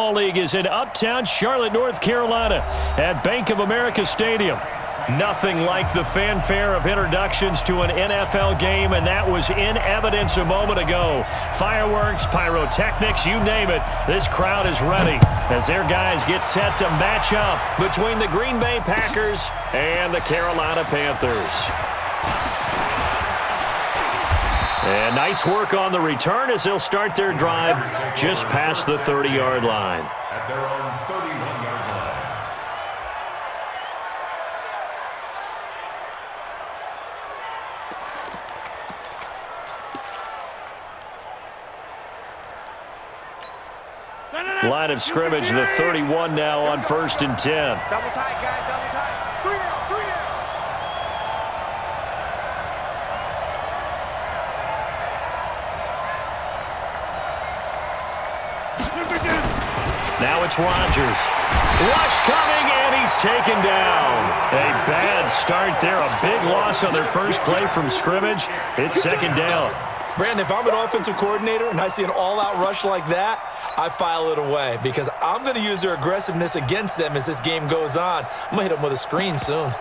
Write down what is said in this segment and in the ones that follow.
Football League is in uptown Charlotte, North Carolina at Bank of America Stadium. Nothing like the fanfare of introductions to an NFL game, and that was in evidence a moment ago. Fireworks, pyrotechnics, you name it. This crowd is ready as their guys get set to match up between the Green Bay Packers and the Carolina Panthers. And nice work on the return as they'll start their drive just past the 30-yard line. At their own 31-yard line. Line of scrimmage, the 31 now on 1st and 10. Double tight, guys, double tight. 3 down, 3 down. Now it's Rodgers. Rush coming, and he's taken down. A bad start there. A big loss on their first play from scrimmage. It's 2nd down. Brandon, if I'm an offensive coordinator and I see an all-out rush like that, I file it away because I'm going to use their aggressiveness against them as this game goes on. I'm going to hit them with a screen soon.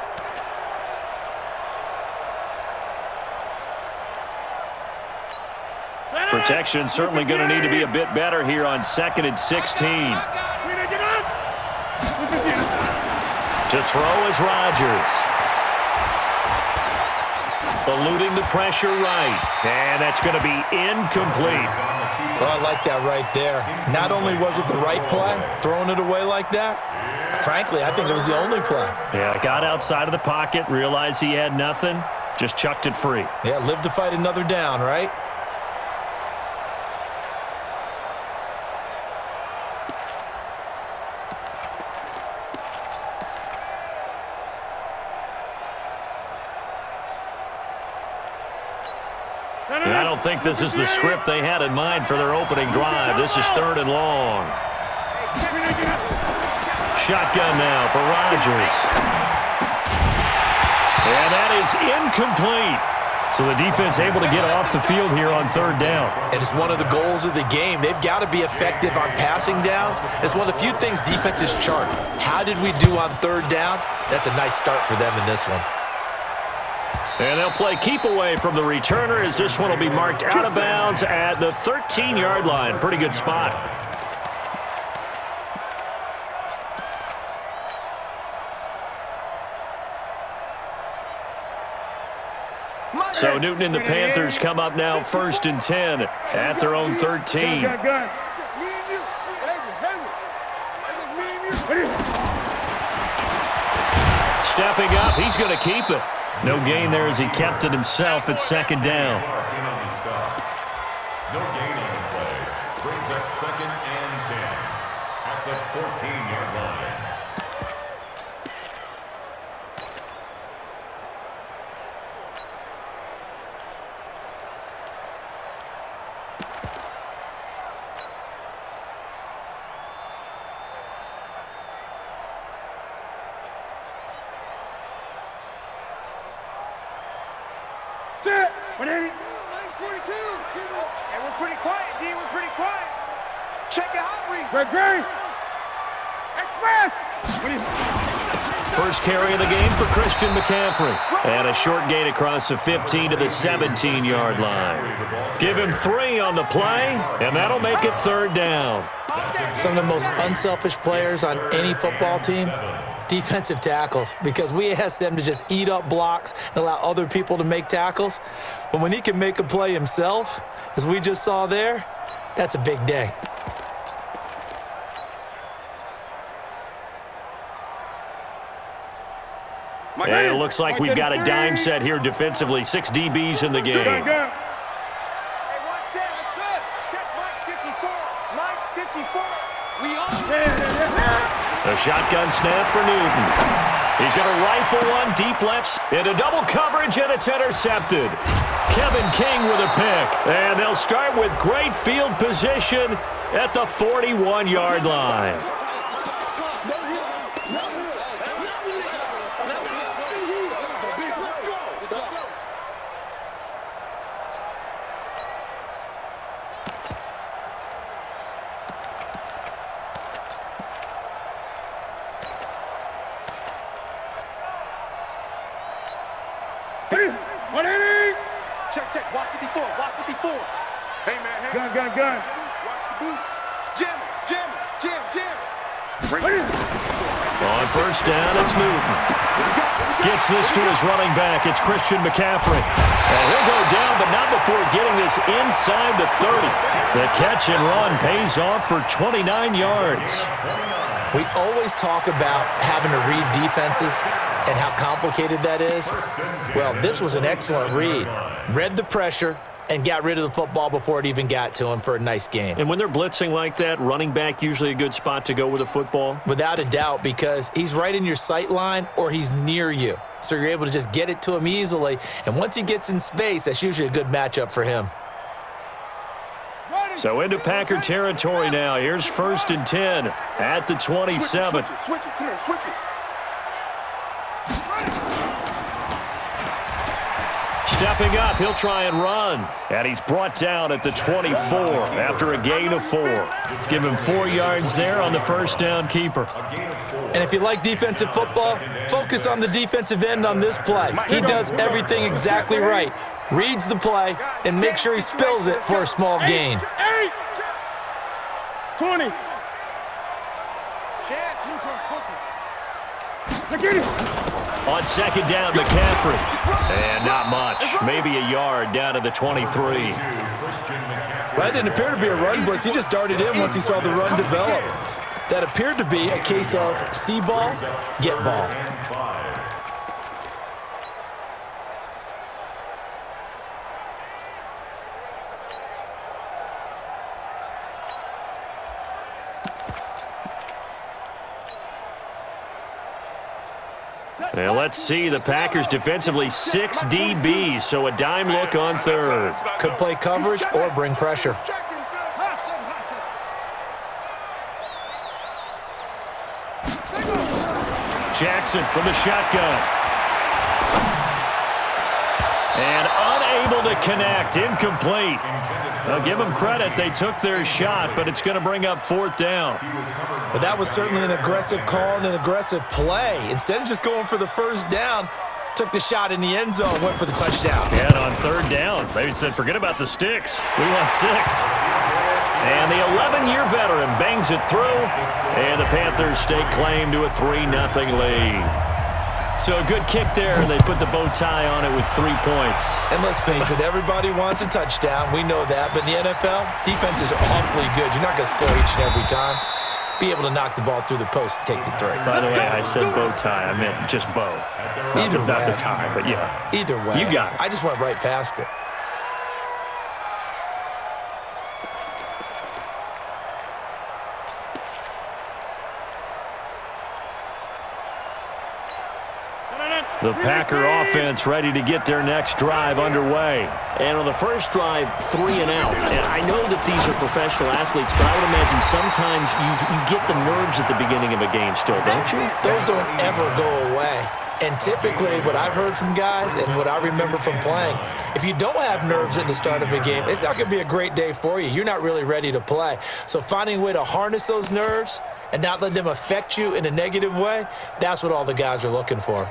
Protection certainly going to need to be a bit better here on 2nd and 16. To throw is Rodgers. Eluding the pressure right. And that's going to be incomplete. Oh, I like that right there. Not only was it the right play, throwing it away like that, frankly, I think it was the only play. Yeah, got outside of the pocket, realized he had nothing, just chucked it free. Yeah, live to fight another down, right? I don't think this is the script they had in mind for their opening drive. This is 3rd and long. Shotgun now for Rodgers. And that is incomplete. So the defense able to get off the field here on 3rd down. It is one of the goals of the game. They've got to be effective on passing downs. It's one of the few things defenses chart. How did we do on 3rd down? That's a nice start for them in this one. And they'll play keep away from the returner as this one will be marked out of bounds at the 13-yard line. Pretty good spot. So Newton and the Panthers come up now 1st and 10 at their own 13. Stepping up, he's going to keep it. No gain there as he kept it himself at 2nd down. No gain on the play. Brings up 2nd and 10 at the 14-yard line. Set. 180. Nice 42. And we're pretty quiet, D. We're pretty quiet. Check the hot read. Great. Express. First carry of the game for Christian McCaffrey. And a short gain across the 15 to the 17-yard line. Give him 3 on the play, and that'll make it 3rd down. Some of the most unselfish players on any football team, defensive tackles, because we ask them to just eat up blocks and allow other people to make tackles. But when he can make a play himself, as we just saw there, that's a big day. And it looks like we've got a dime set here defensively. 6 DBs in the game. Hey, one set. Check Mike 54. Mike 54. We own it. A shotgun snap for Newton. He's going to rifle one deep left into double coverage, and it's intercepted. Kevin King with a pick. And they'll start with great field position at the 41-yard line. Watch 54. Watch 54. Hey, man. Hey. Gun. Watch the boot. Jam. On first down, it's Newton. Gets this to his running back. It's Christian McCaffrey. And he'll go down, but not before getting this inside the 30. The catch and run pays off for 29 yards. We always talk about having to read defenses and how complicated that is. Well, this was an excellent read. Read the pressure and got rid of the football before it even got to him for a nice game. And when they're blitzing like that, running back usually a good spot to go with a football? Without a doubt, because he's right in your sight line or he's near you. So you're able to just get it to him easily. And once he gets in space, that's usually a good matchup for him. So into Packer territory now. Here's 1st and 10 at the 27. Switch it. Come here, switch it. Stepping up, he'll try and run. And he's brought down at the 24 after a gain of 4. Give him 4 yards there on the first down keeper. And if you like defensive football, focus on the defensive end on this play. He does everything exactly right. Reads the play and make sure he spills it for a small gain. 20. On second down, McCaffrey. And not much. Maybe a yard down to the 23. That didn't appear to be a run blitz. He just darted in once he saw the run develop. That appeared to be a case of see ball, get ball. And let's see, the Packers defensively 6 DBs, so a dime look on third. Could play coverage or bring pressure. Jackson from the shotgun. And unable to connect, incomplete. I'll give them credit, they took their shot, but it's going to bring up 4th down. But that was certainly an aggressive call and an aggressive play. Instead of just going for the first down, took the shot in the end zone, went for the touchdown. And on 3rd down, they said, forget about the sticks. We want 6. And the 11-year veteran bangs it through, and the Panthers stake claim to a 3-0 lead. So a good kick there, and they put the bow tie on it with 3 points. And let's face it, everybody wants a touchdown. We know that. But in the NFL, defenses are awfully good. You're not going to score each and every time. Be able to knock the ball through the post and take the 3. By the way, I said bow tie. I meant just bow. Either way. Not the tie, but yeah. Either way. You got it. I just went right past it. The Packer offense ready to get their next drive underway. And on the first drive, 3 and out. And I know that these are professional athletes, but I would imagine sometimes you get the nerves at the beginning of a game still, don't you? Those don't ever go away. And typically, what I've heard from guys and what I remember from playing, if you don't have nerves at the start of a game, it's not going to be a great day for you. You're not really ready to play. So finding a way to harness those nerves and not let them affect you in a negative way, that's what all the guys are looking for.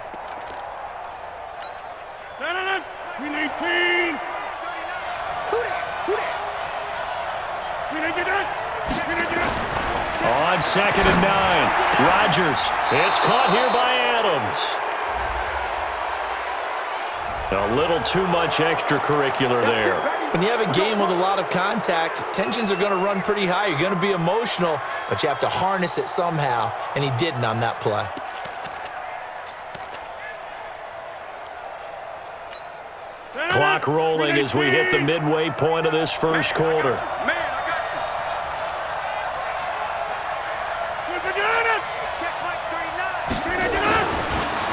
On 2nd and 9, Rodgers. It's caught here by Adams. A little too much extracurricular there. When you have a game with a lot of contact, tensions are going to run pretty high. You're going to be emotional, but you have to harness it somehow, and he didn't on that play. Clock rolling as we hit the midway point of this first quarter.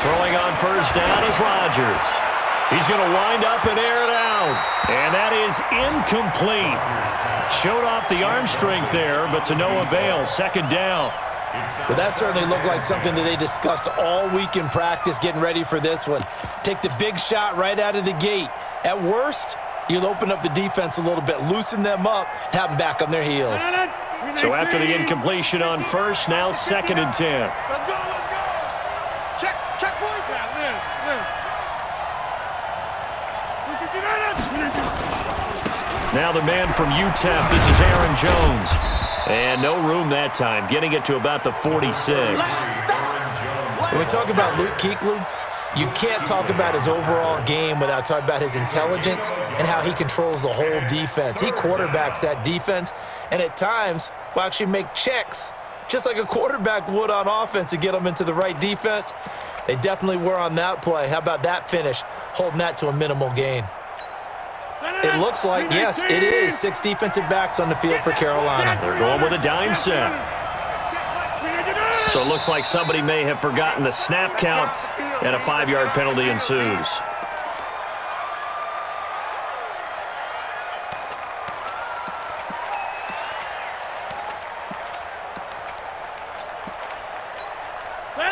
Throwing on first down is Rodgers. He's going to wind up and air it out. And that is incomplete. Showed off the arm strength there, but to no avail. 2nd down. Well, that certainly looked like something that they discussed all week in practice getting ready for this one. Take the big shot right out of the gate. At worst, you'll open up the defense a little bit, loosen them up, have them back on their heels. So after the incompletion on first, now 2nd and 10. Let's go. Check, boy. Now the man from UTEP, this is Aaron Jones. And no room that time, getting it to about the 46. When we talk about Luke Kuechly, you can't talk about his overall game without talking about his intelligence and how he controls the whole defense. He quarterbacks that defense, and at times will actually make checks, just like a quarterback would on offense to get them into the right defense. They definitely were on that play. How about that finish, holding that to a minimal gain? It looks like, yes, it is 6 defensive backs on the field for Carolina. They're going with a dime set. So it looks like somebody may have forgotten the snap count, and a 5-yard penalty ensues.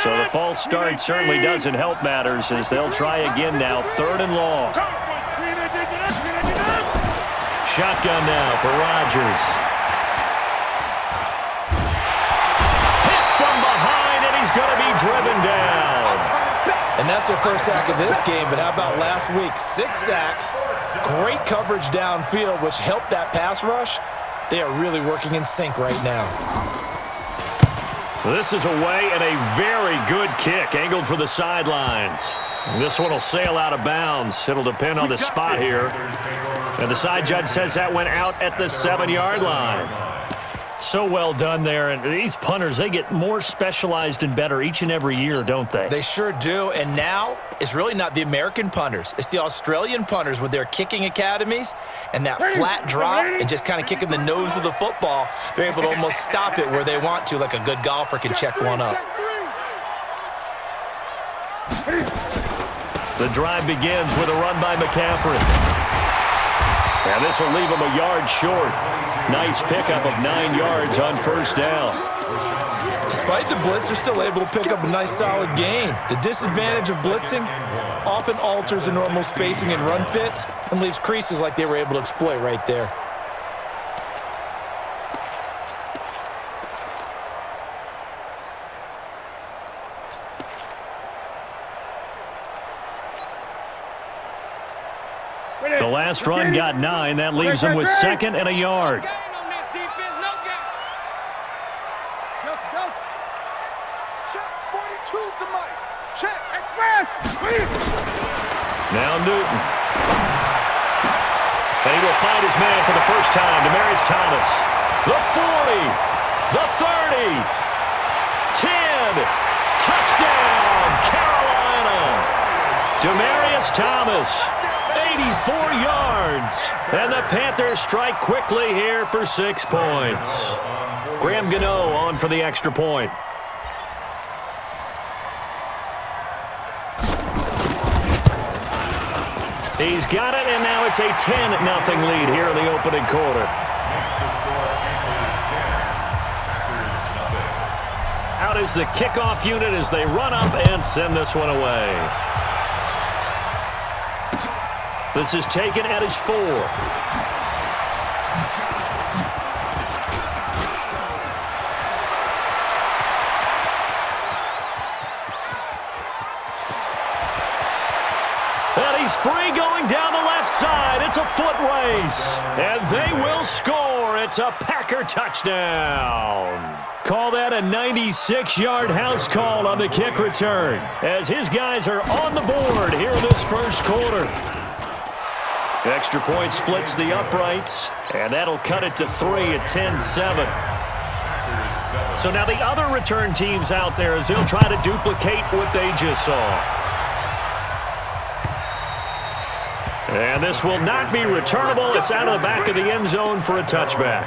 So the false start certainly doesn't help matters as they'll try again now, 3rd and long. Shotgun now for Rodgers. Hit from behind, and he's going to be driven down. And that's their first sack of this game, but how about last week? 6 sacks, great coverage downfield, which helped that pass rush. They are really working in sync right now. This is away and a very good kick, angled for the sidelines. This one will sail out of bounds. It'll depend on the spot here. And the side judge says that went out at the 7-yard line. So well done there. And these punters, they get more specialized and better each and every year, don't they? They sure do. And now it's really not the American punters. It's the Australian punters with their kicking academies and that flat drop and just kind of kicking the nose of the football. They're able to almost stop it where they want to, like a good golfer can check one up. The drive begins with a run by McCaffrey. And this will leave him a yard short. Nice pickup of 9 yards on first down. Despite the blitz, they're still able to pick up a nice solid gain. The disadvantage of blitzing often alters the normal spacing and run fits and leaves creases like they were able to exploit right there. The last run got 9. That leaves him with 2nd and a yard. Now Newton. And he will find his man for the first time, Demaryius Thomas. The 40, the 30, 10, touchdown, Carolina. Demaryius Thomas, 84 yards. And the Panthers strike quickly here for 6 points. Graham Gano on for the extra point. He's got it, and now it's a 10-0 lead here in the opening quarter. Out is the kickoff unit as they run up and send this one away. This is taken at his 4. And he's free going down the left side. It's a foot race. And they will score. It's a Packer touchdown. Call that a 96-yard house call on the kick return as his guys are on the board here in this first quarter. Extra point splits the uprights, and that'll cut it to 3 at 10-7. So now the other return teams out there as they'll try to duplicate what they just saw. And this will not be returnable. It's out of the back of the end zone for a touchback.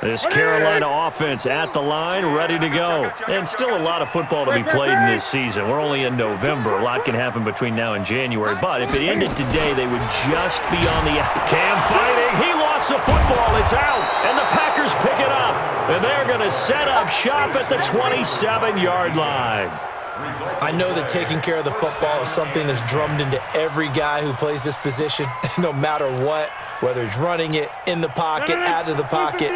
This Carolina offense at the line, ready to go. And still a lot of football to be played in this season. We're only in November. A lot can happen between now and January. But if it ended today, they would just be on the Cam fighting. He lost the football. It's out. And the Packers pick it up. And they're going to set up shop at the 27-yard line. I know that taking care of the football is something that's drummed into every guy who plays this position, no matter what, whether he's running it, in the pocket, out of the pocket.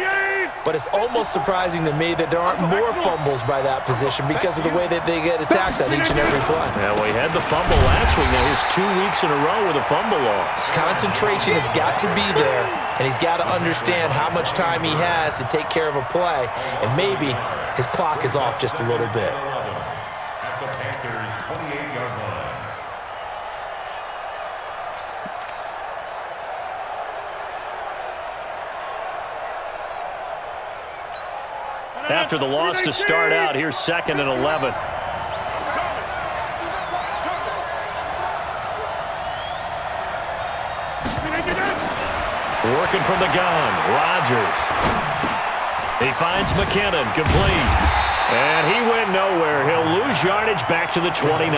but it's almost surprising to me that there aren't more fumbles by that position because of the way that they get attacked on each and every play. Yeah, well, he had the fumble last week. Now here's 2 weeks in a row with a fumble loss. Concentration has got to be there, and he's got to understand how much time he has to take care of a play, and maybe his clock is off just a little bit. At the Panthers' 28-yard line. After the loss to start out, here's 2nd and 11. Working from the gun, Rodgers. He finds McKinnon, complete. And he went nowhere. He'll lose yardage back to the 29.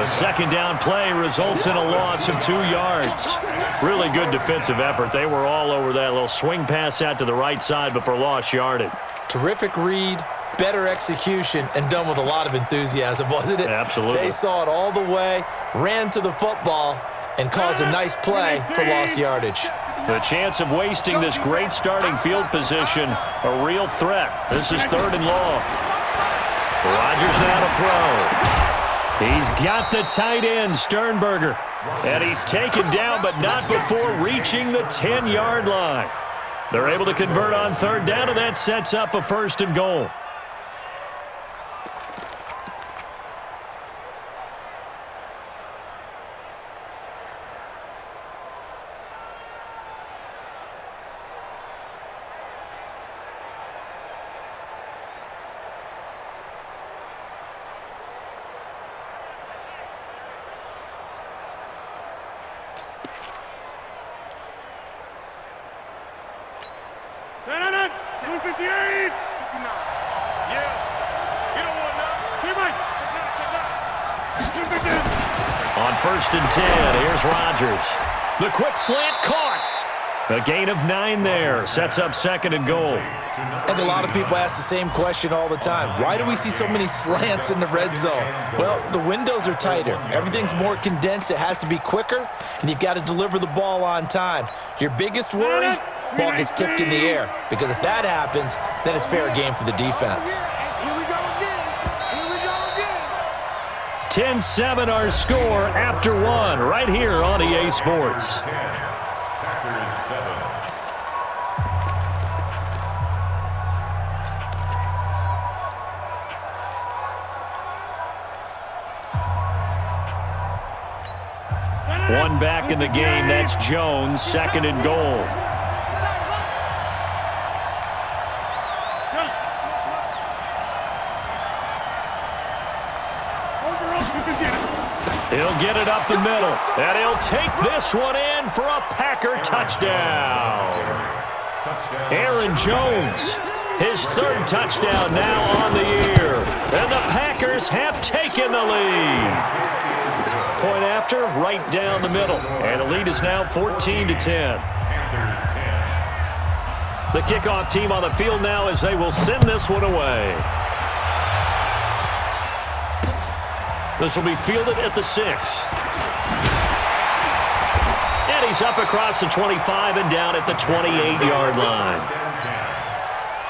A second down play results in a loss of 2 yards. Really good defensive effort. They were all over that little swing pass out to the right side before lost yardage. Terrific read, better execution, and done with a lot of enthusiasm, wasn't it? Absolutely. They saw it all the way, ran to the football, and caused a nice play for lost yardage. The chance of wasting this great starting field position, a real threat. This is 3rd and long. Rodgers now to throw. He's got the tight end, Sternberger. And he's taken down, but not before reaching the 10-yard line. They're able to convert on 3rd down, and that sets up a 1st and goal. On 1st and 10, here's Rodgers. The quick slant caught. A gain of 9 there. Sets up 2nd and goal. And a lot of people ask the same question all the time. Why do we see so many slants in the red zone? Well, the windows are tighter. Everything's more condensed. It has to be quicker, and you've got to deliver the ball on time. Your biggest worry, ball gets tipped in the air. Because if that happens, then it's fair game for the defense. 10-7 our score after 1 right here on EA Sports. Packers 7. One back in the game. That's Jones. 2nd and goal. He'll get it up the middle, and he'll take this one in for a Packer touchdown. Aaron Jones, his 3rd touchdown now on the year, and the Packers have taken the lead. Point after, right down the middle, and the lead is now 14-10. The kickoff team on the field now as they will send this one away. This will be fielded at the 6. And he's up across the 25 and down at the 28-yard line.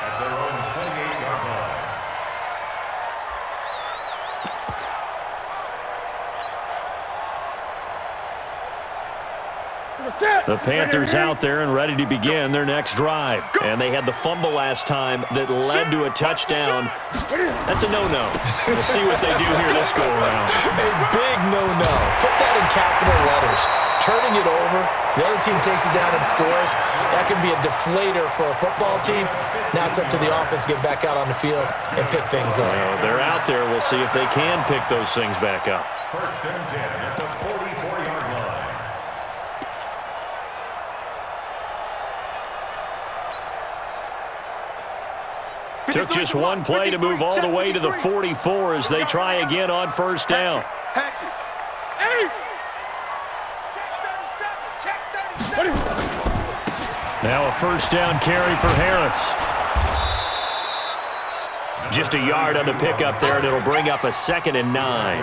At their own 28-yard line. The Panthers out there and ready to begin their next drive. And they had the fumble last time that led to a touchdown. That's a no-no. We'll see what they do here this go-around. A big no-no. Put that in capital letters. Turning it over, the other team takes it down and scores. That can be a deflator for a football team. Now it's up to the offense to get back out on the field and pick things up. Well, they're out there. We'll see if they can pick those things back up. 1st and 10 at the 44-yard line. Took just one play to move all the way to the 44 as they try again on 1st down. Now a 1st down carry for Harris. Just a yard on the pickup there, and it'll bring up a 2nd and 9.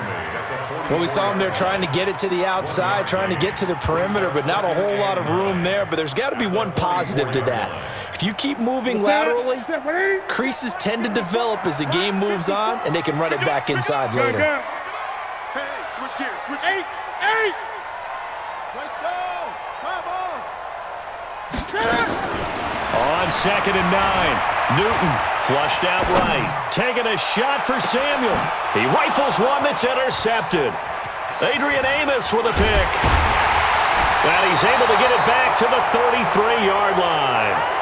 Well, we saw them there trying to get it to the outside, trying to get to the perimeter, but not a whole lot of room there. But there's got to be one positive to that. If you keep moving laterally, creases tend to develop as the game moves on, and they can run it back inside later. Hey, switch gears, switch. 8, 8. Let's go. Come on. On 2nd and 9, Newton flushed out right. Taking a shot for Samuel. He rifles one that's intercepted. Adrian Amos with a pick. And he's able to get it back to the 33-yard line.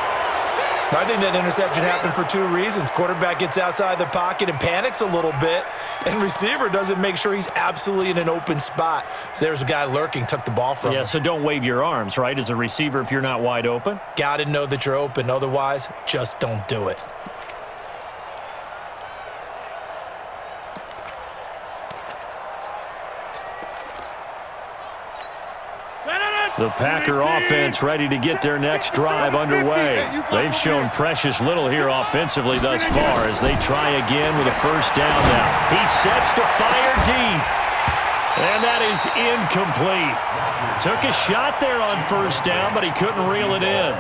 I think that interception happened for 2 reasons. Quarterback gets outside the pocket and panics a little bit, and receiver doesn't make sure he's absolutely in an open spot. So there's a guy lurking, took the ball from him. Yeah, so don't wave your arms, right, as a receiver if you're not wide open. Got to know that you're open. Otherwise, just don't do it. The Packer offense ready to get their next drive underway. They've shown precious little here offensively thus far as they try again with a first down now. He sets to fire deep. And that is incomplete. Took a shot there on first down, but he couldn't reel it in.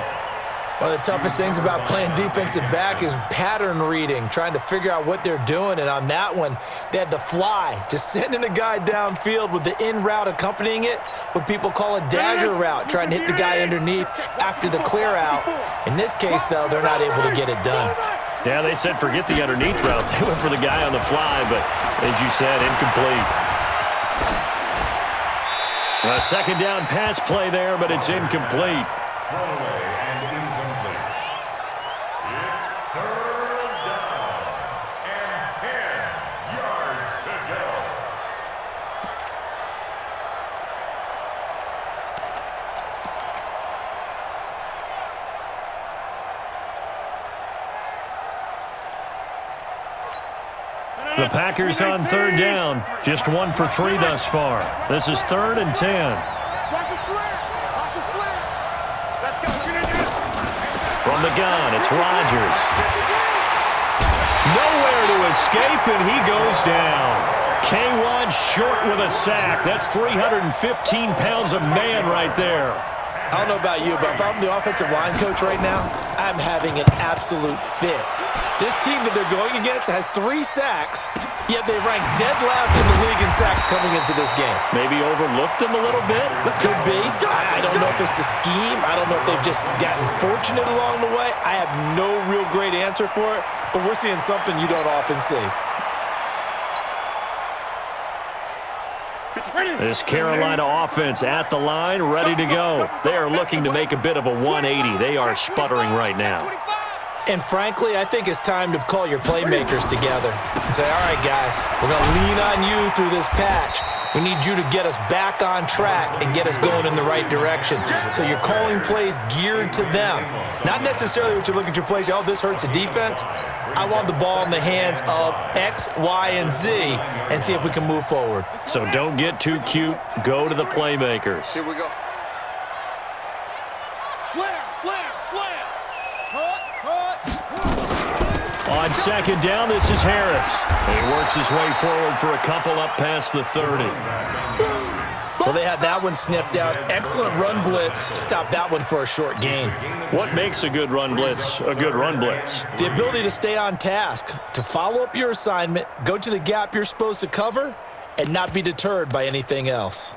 One of the toughest things about playing defensive back is pattern reading, trying to figure out what they're doing. And on that one, they had the fly, just sending a guy downfield with the in route accompanying it, what people call a dagger route, trying to hit the guy underneath after the clear out. In this case, though, they're not able to get it done. Yeah, they said forget the underneath route. They went for the guy on the fly, but as you said, incomplete. A second down pass play there, but it's incomplete. The Packers on third down. Just 1 for 3 thus far. This is 3rd and 10. From the gun, it's Rodgers. Nowhere to escape, and he goes down. K1 short with a sack. That's 315 pounds of man right there. I don't know about you, but if I'm the offensive line coach right now, I'm having an absolute fit. This team that they're going against has 3 sacks, yet they rank dead last in the league in sacks coming into this game. Maybe overlooked them a little bit? Could be. I don't know if it's the scheme. I don't know if they've just gotten fortunate along the way. I have no real great answer for it, but we're seeing something you don't often see. This Carolina offense at the line, ready to go. They are looking to make a bit of a 180. They are sputtering right now. And frankly, I think it's time to call your playmakers together and say, all right, guys, we're going to lean on you through this patch. We need you to get us back on track and get us going in the right direction. So you're calling plays geared to them. Not necessarily what you look at your plays, oh, this hurts the defense. I want the ball in the hands of X, Y, and Z and see if we can move forward. So don't get too cute. Go to the playmakers. Here we go. Slam, slam, slam. On second down, this is Harris. He works his way forward for a couple up past the 30. Well, they had that one sniffed out. Excellent run blitz. Stopped that one for a short gain. What makes a good run blitz a good run blitz? The ability to stay on task, to follow up your assignment, go to the gap you're supposed to cover, and not be deterred by anything else.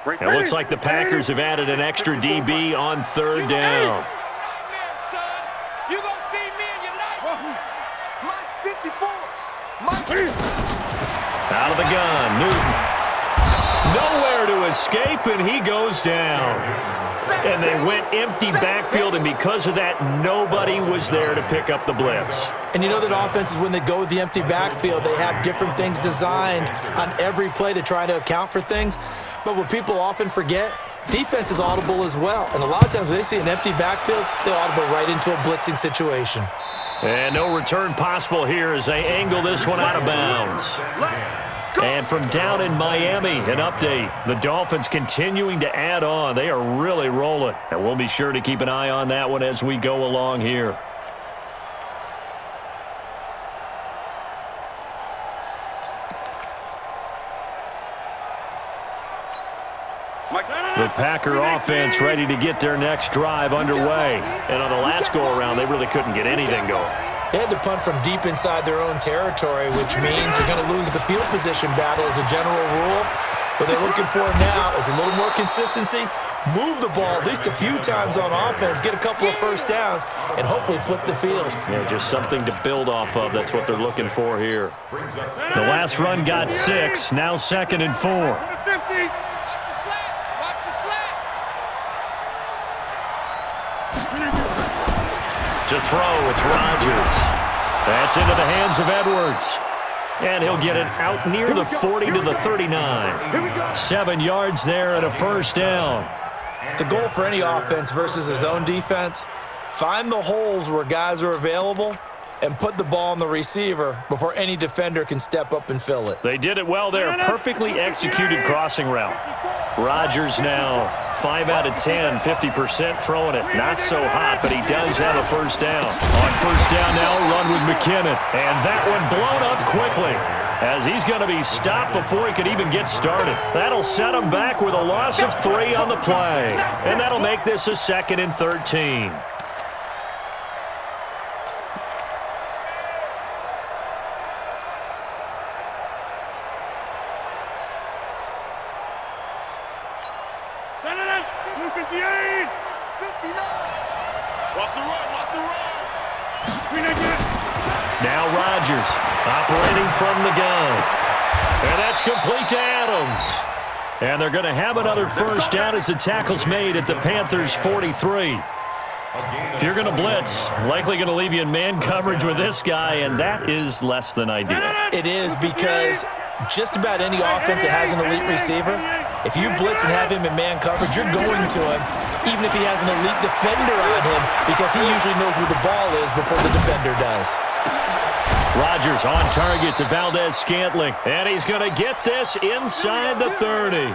It looks like the Packers have added an extra DB on third down. You gonna see me in your life. Mike 54. Mike. Out of the gun, Newton. Nowhere to escape, and he goes down. And they went empty backfield, and because of that, nobody was there to pick up the blitz. And you know that offenses, when they go with the empty backfield, they have different things designed on every play to try to account for things. But what people often forget, defense is audible as well. And a lot of times when they see an empty backfield, they audible right into a blitzing situation. And no return possible here as they angle this one out of bounds. And from down in Miami, an update. The Dolphins continuing to add on. They are really rolling. And we'll be sure to keep an eye on that one as we go along here. The Packer offense ready to get their next drive underway. And on the last go-around, they really couldn't get anything going. They had to punt from deep inside their own territory, which means they're going to lose the field position battle as a general rule. What they're looking for now is a little more consistency, move the ball at least a few times on offense, get a couple of first downs, and hopefully flip the field. Yeah, just something to build off of. That's what they're looking for here. The last run got 6, now 2nd and 4. To throw, it's Rodgers. That's into the hands of Edwards. And he'll get it out near the 40 to the 39. 7 yards there and a first down. The goal for any offense versus his own defense, find the holes where guys are available and put the ball on the receiver before any defender can step up and fill it. They did it well there. Perfectly executed crossing route. Rodgers now 5 out of 10, 50% throwing it. Not so hot, but he does have a first down. On first down now, run with McKinnon. And that one blown up quickly as he's going to be stopped before he could even get started. That'll set him back with a loss of 3 on the play. And that'll make this a 2nd and 13. Now Rodgers operating from the gun. And that's complete to Adams. And they're going to have another first down as the tackle's made at the Panthers' 43. If you're going to blitz, likely going to leave you in man coverage with this guy, and that is less than ideal. It is because just about any offense that has an elite receiver, if you blitz and have him in man coverage, you're going to him, even if he has an elite defender on him, because he usually knows where the ball is before the defender does. Rodgers on target to Valdez-Scantling, and he's going to get this inside the 30.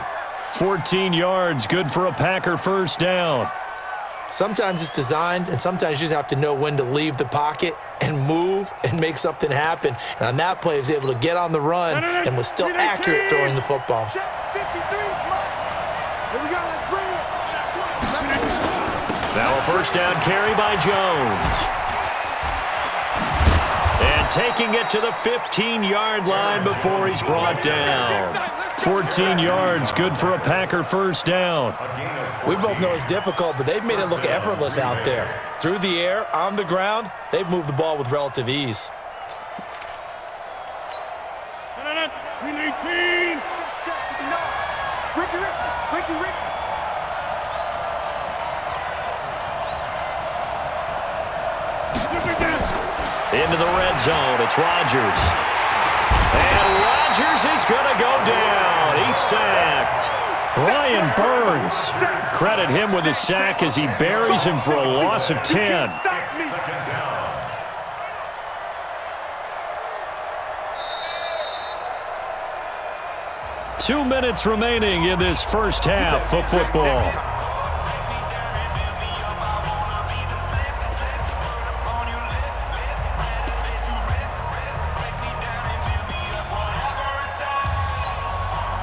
14 yards, good for a Packer first down. Sometimes it's designed, and sometimes you just have to know when to leave the pocket and move and make something happen. And on that play, he was able to get on the run and was still accurate throwing the football. Now a first down carry by Jones. And taking it to the 15-yard line before he's brought down. 14 yards, good for a Packer first down. We both know it's difficult, but they've made it look effortless out there. Through the air, on the ground, they've moved the ball with relative ease. Into the red zone, it's Rodgers. And Rodgers is going to go down. He's sacked. Brian Burns, credit him with a sack as he buries him for a loss of 10. Two minutes remaining in this first half of football.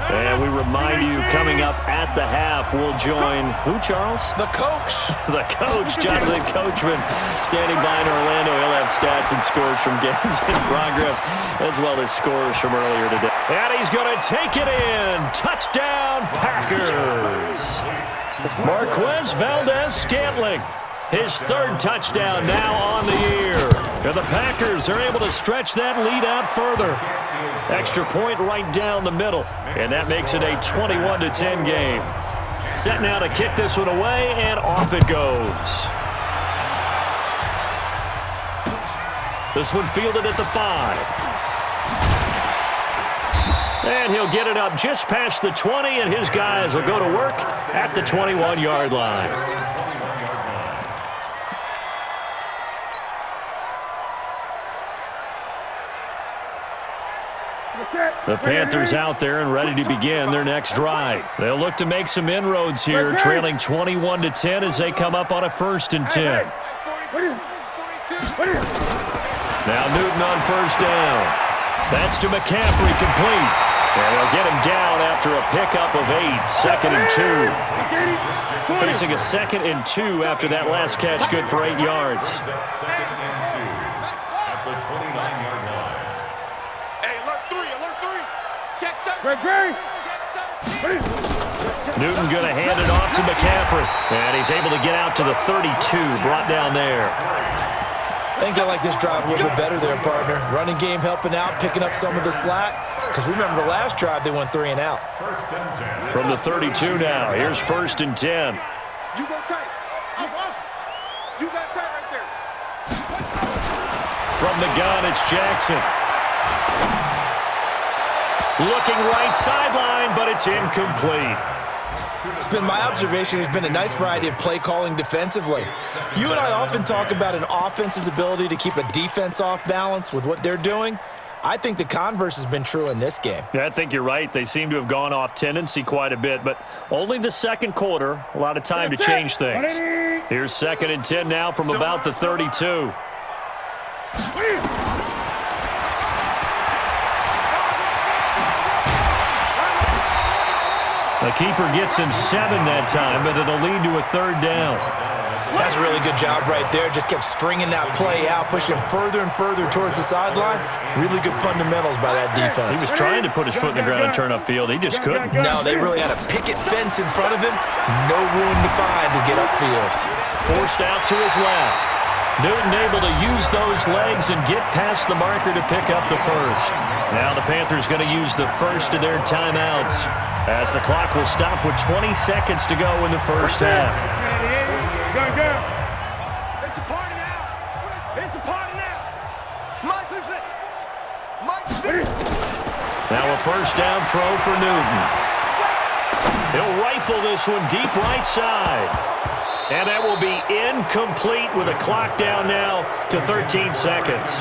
And we remind you, coming up at the half, we'll join who, Charles? The coach. The coach, Jonathan Coachman, standing by in Orlando. He'll have stats and scores from games in progress, as well as scores from earlier today. And he's going to take it in. Touchdown, Packers. Marquez Valdez-Scantling, his 3rd touchdown now on the year. And the Packers are able to stretch that lead out further. Extra point right down the middle. And that makes it a 21-10 game. Set now to kick this one away, and off it goes. This one fielded at the 5. And he'll get it up just past the 20, and his guys will go to work at the 21-yard line. The Panthers out there and ready to begin their next drive. They'll look to make some inroads here, trailing 21-10 as they come up on a 1st and 10. Now Newton on 1st down. That's to McCaffrey, complete. And they'll get him down after a pickup of 8, 2nd and 2. Facing a 2nd and 2 after that last catch, good for 8 yards. 2nd and 2 at the 29-yard line. Hey, alert 3. Check that. Newton going to hand it off to McCaffrey. And he's able to get out to the 32, brought down there. I think I like this drive a little bit better there, partner. Running game helping out, picking up some of the slack. Because remember the last drive, they went 3 and out. 1st and 10. From the 32 now, here's 1st and 10. You go tight. You got tight right there. From the gun, it's Jackson. Looking right sideline, but it's incomplete. It's been my observation there's been a nice variety of play calling defensively. You and I often talk about an offense's ability to keep a defense off balance with what they're doing. I think the converse has been true in this game. I think you're right. They seem to have gone off tendency quite a bit, but only the 2nd quarter. A lot of time to change things. Here's 2nd and 10 now from about the 32. The keeper gets him 7 that time, but it'll lead to a 3rd down. That's a really good job right there. Just kept stringing that play out, pushing him further and further towards the sideline. Really good fundamentals by that defense. He was trying to put his foot in the ground and turn upfield. He just couldn't. No, they really had a picket fence in front of him. No room to find to get upfield. Forced out to his left. Newton able to use those legs and get past the marker to pick up the 1st. Now the Panthers going to use the 1st of their timeouts, as the clock will stop with 20 seconds to go in the 1st half. It's a party now. It's a party now. Now a 1st down throw for Newton. He'll rifle this one deep right side. And that will be incomplete with a clock down now to 13 seconds.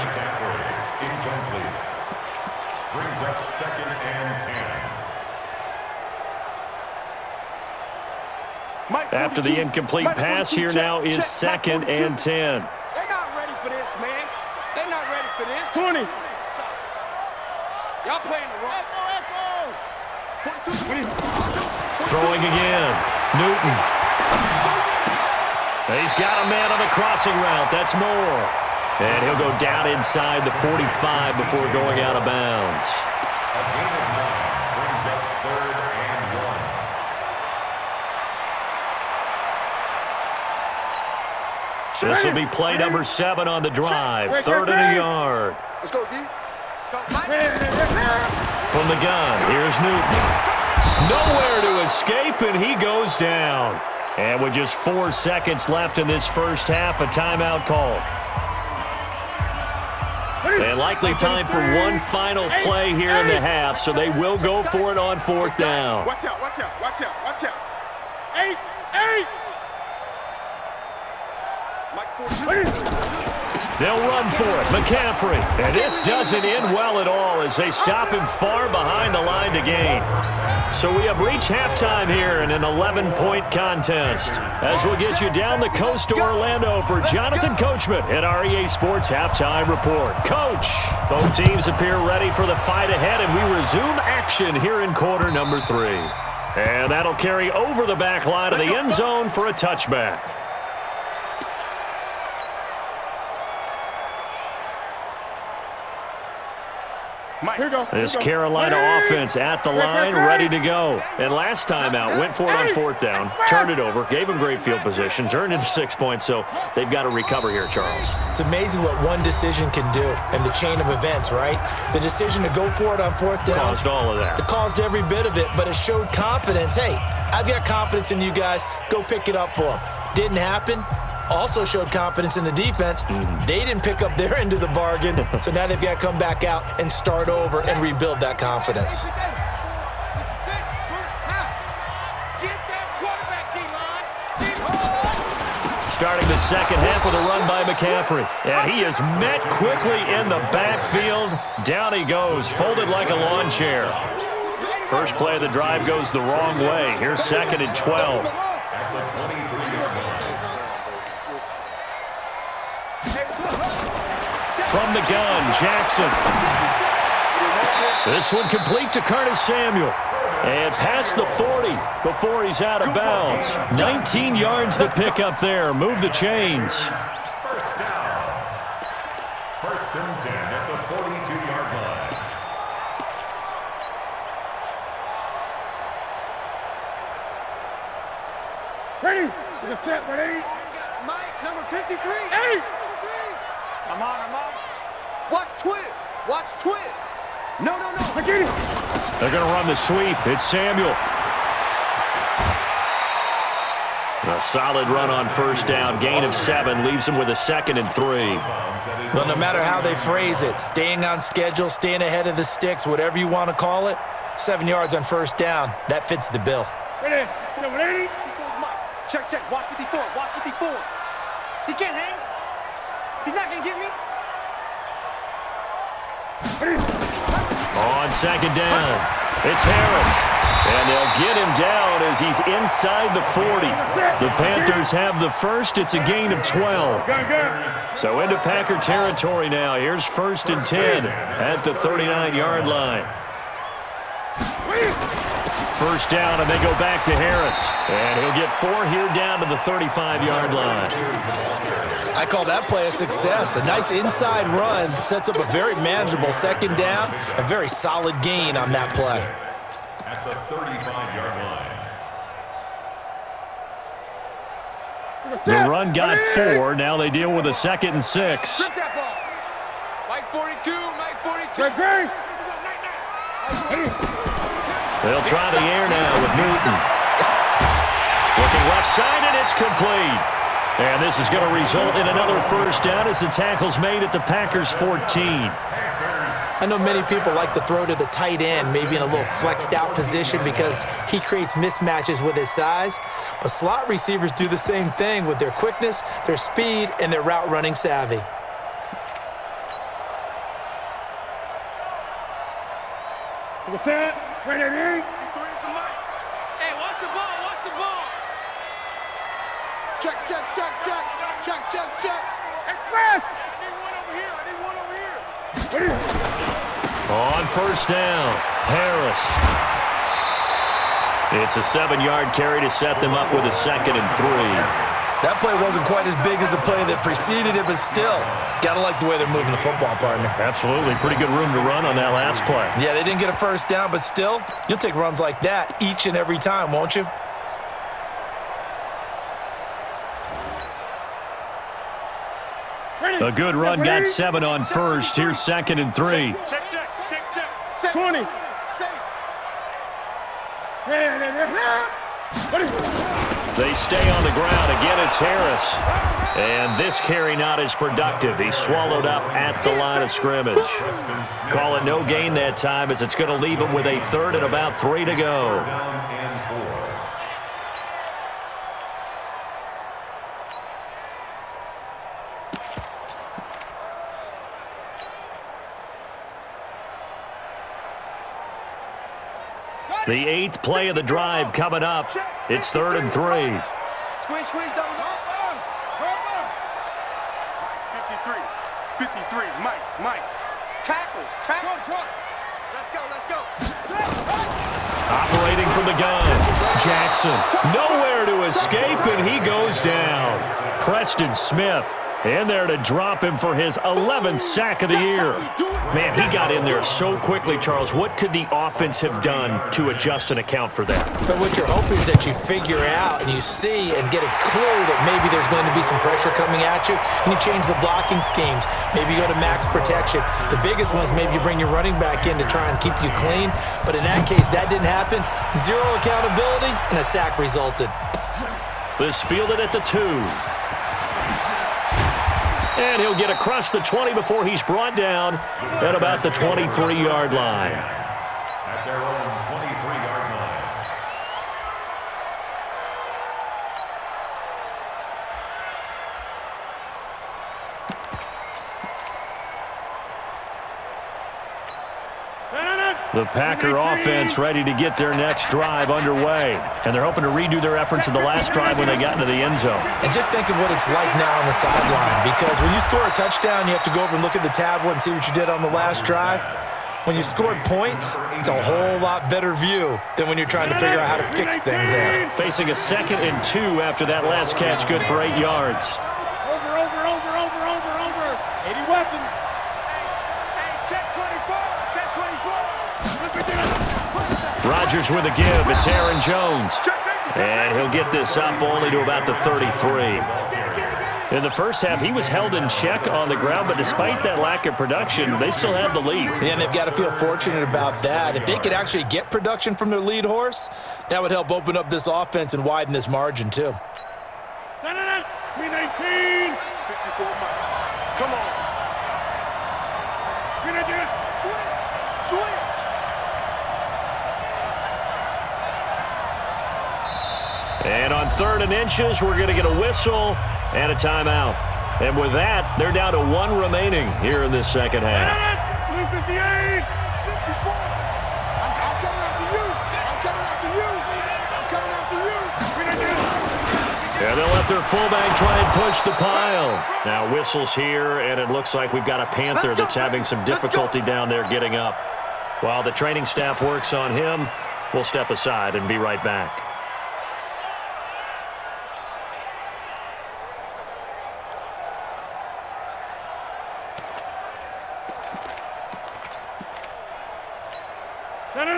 Incomplete. Brings up 2nd and 10. After the incomplete pass, here now is 2nd and 10. They're not ready for this, man. They're not ready for this. 20. Y'all playing the wrong. Throwing again. Newton. He's got a man on the crossing route. That's Moore. And he'll go down inside the 45 before going out of bounds. A gain of 9 brings up 3rd and 1. This will be play number 7 on the drive. 3rd and a yard. Let's go, D. Let's go, Mike. From the gun, here's Newton. Nowhere to escape, and he goes down. And with just 4 seconds left in this 1st half, a timeout call. And likely time for one final play here in the half, so they will go for it on 4th down. Watch out, watch out, watch out, watch out. 8. Mike's 42. They'll run for it. McCaffrey. And this doesn't end well at all as they stop him far behind the line to gain. So we have reached halftime here in an 11-point contest. As we'll get you down the coast to Orlando for Jonathan Coachman at our EA Sports Halftime Report. Coach, both teams appear ready for the fight ahead, and we resume action here in quarter number 3. And that'll carry over the back line of the end zone for a touchback. This Carolina offense at the line, ready to go. And last time out, went for it on 4th down, turned it over, gave them great field position, turned into 6 points, so they've got to recover here, Charles. It's amazing what one decision can do in the chain of events, right? The decision to go for it on 4th down. Caused all of that. It caused every bit of it, but it showed confidence. Hey, I've got confidence in you guys. Go pick it up for them. Didn't happen. Also showed confidence in the defense. They didn't pick up their end of the bargain, so now they've got to come back out and start over and rebuild that confidence. starting the second half with a run by McCaffrey. And he is met quickly in the backfield. Down he goes, folded like a lawn chair. First play of the drive goes the wrong way. Here's 2nd and 12. At the 23-yard line. From the gun, Jackson. This one complete to Curtis Samuel. And past the 40 before he's out of bounds. 19 yards to pick up there. Move the chains. First down. 1st and 10 at the 42-yard line. Ready? Get set, ready? Mike, number 53. Hey! 53. I'm on. Watch twist. Watch twist. No. I get it. They're going to run the sweep. It's Samuel. A solid run on first down. Gain of 7 leaves him with a 2nd and 3. Well, no matter how they phrase it, staying on schedule, staying ahead of the sticks, whatever you want to call it, 7 yards on first down, that fits the bill. Ready? Ready? Check. Watch 54. Watch 54. He can't hang. He's not going to get me. On 2nd down, it's Harris. And they'll get him down as he's inside the 40. The Panthers have the first. It's a gain of 12. So into Packer territory now. Here's 1st and 10 at the 39-yard line. First down, and they go back to Harris. And he'll get 4 here down to the 35-yard line. I call that play a success. A nice inside run sets up a very manageable 2nd down, a very solid gain on that play. At the 35-yard line. The run got 4. Now they deal with a 2nd and 6. Grip that ball. Mike 42. Mike 42. Great. They'll try the air now with Newton. Looking left side, and it's complete. And this is going to result in another first down as the tackle's made at the Packers' 14. I know many people like to throw to the tight end, maybe in a little flexed out position because he creates mismatches with his size. But slot receivers do the same thing with their quickness, their speed, and their route running savvy. What's that? Ready? Hey, watch the ball. Watch the ball. Check. Express! Ready? On first down, Harris. It's a 7-yard carry to set them up with a 2nd and 3. That play wasn't quite as big as the play that preceded it, but still, gotta like the way they're moving the football, partner. Absolutely. Pretty good room to run on that last play. Yeah, they didn't get a first down, but still, you'll take runs like that each and every time, won't you? A good run got 7 on first. Here's 2nd and 3. Check. 20. They stay on the ground. Again, it's Harris. And this carry not as productive. He's swallowed up at the line of scrimmage. Call it no gain that time as it's going to leave him with a 3rd and about 3 to go. Down and 4. The 8th play of the drive coming up. It's 3rd and 3. Squeeze, double up. 53. Mike. Tackles. Let's go. Operating from the gun, Jackson. Nowhere to escape, and he goes down. Preston Smith in there to drop him for his 11th sack of the year. Man, he got in there so quickly, Charles. What could the offense have done to adjust and account for that? But what you're hoping is that you figure out and you see and get a clue that maybe there's going to be some pressure coming at you, and you change the blocking schemes. Maybe you go to max protection. The biggest one is maybe you bring your running back in to try and keep you clean. But in that case, that didn't happen. 0 accountability, and a sack resulted. This fielded at the 2. And he'll get across the 20 before he's brought down at about the 23-yard line. At their own 23-yard line. The Packer offense ready to get their next drive underway. And they're hoping to redo their efforts in the last drive when they got into the end zone. And just think of what it's like now on the sideline, because when you score a touchdown, you have to go over and look at the tablet and see what you did on the last drive. When you scored points, it's a whole lot better view than when you're trying to figure out how to fix things there. Facing a 2nd and 2 after that last catch, good for 8 yards. Over. 80 weapons. Hey, check 24. Check 24. Rodgers with a give. It's Aaron Jones. And he'll get this up only to about the 33. In the first half, he was held in check on the ground, but despite that lack of production, they still had the lead. Yeah, and they've got to feel fortunate about that. If they could actually get production from their lead horse, that would help open up this offense and widen this margin, too. No. 319. 54 miles. Come on. Switch. And on 3rd and inches, we're going to get a whistle and a timeout. And with that, they're down to 1 remaining here in this second half. 358. 54. I'm coming after you. And they'll let their fullback try and push the pile. Now whistles here, and it looks like we've got a Panther that's having some difficulty down there getting up. While the training staff works on him, we'll step aside and be right back.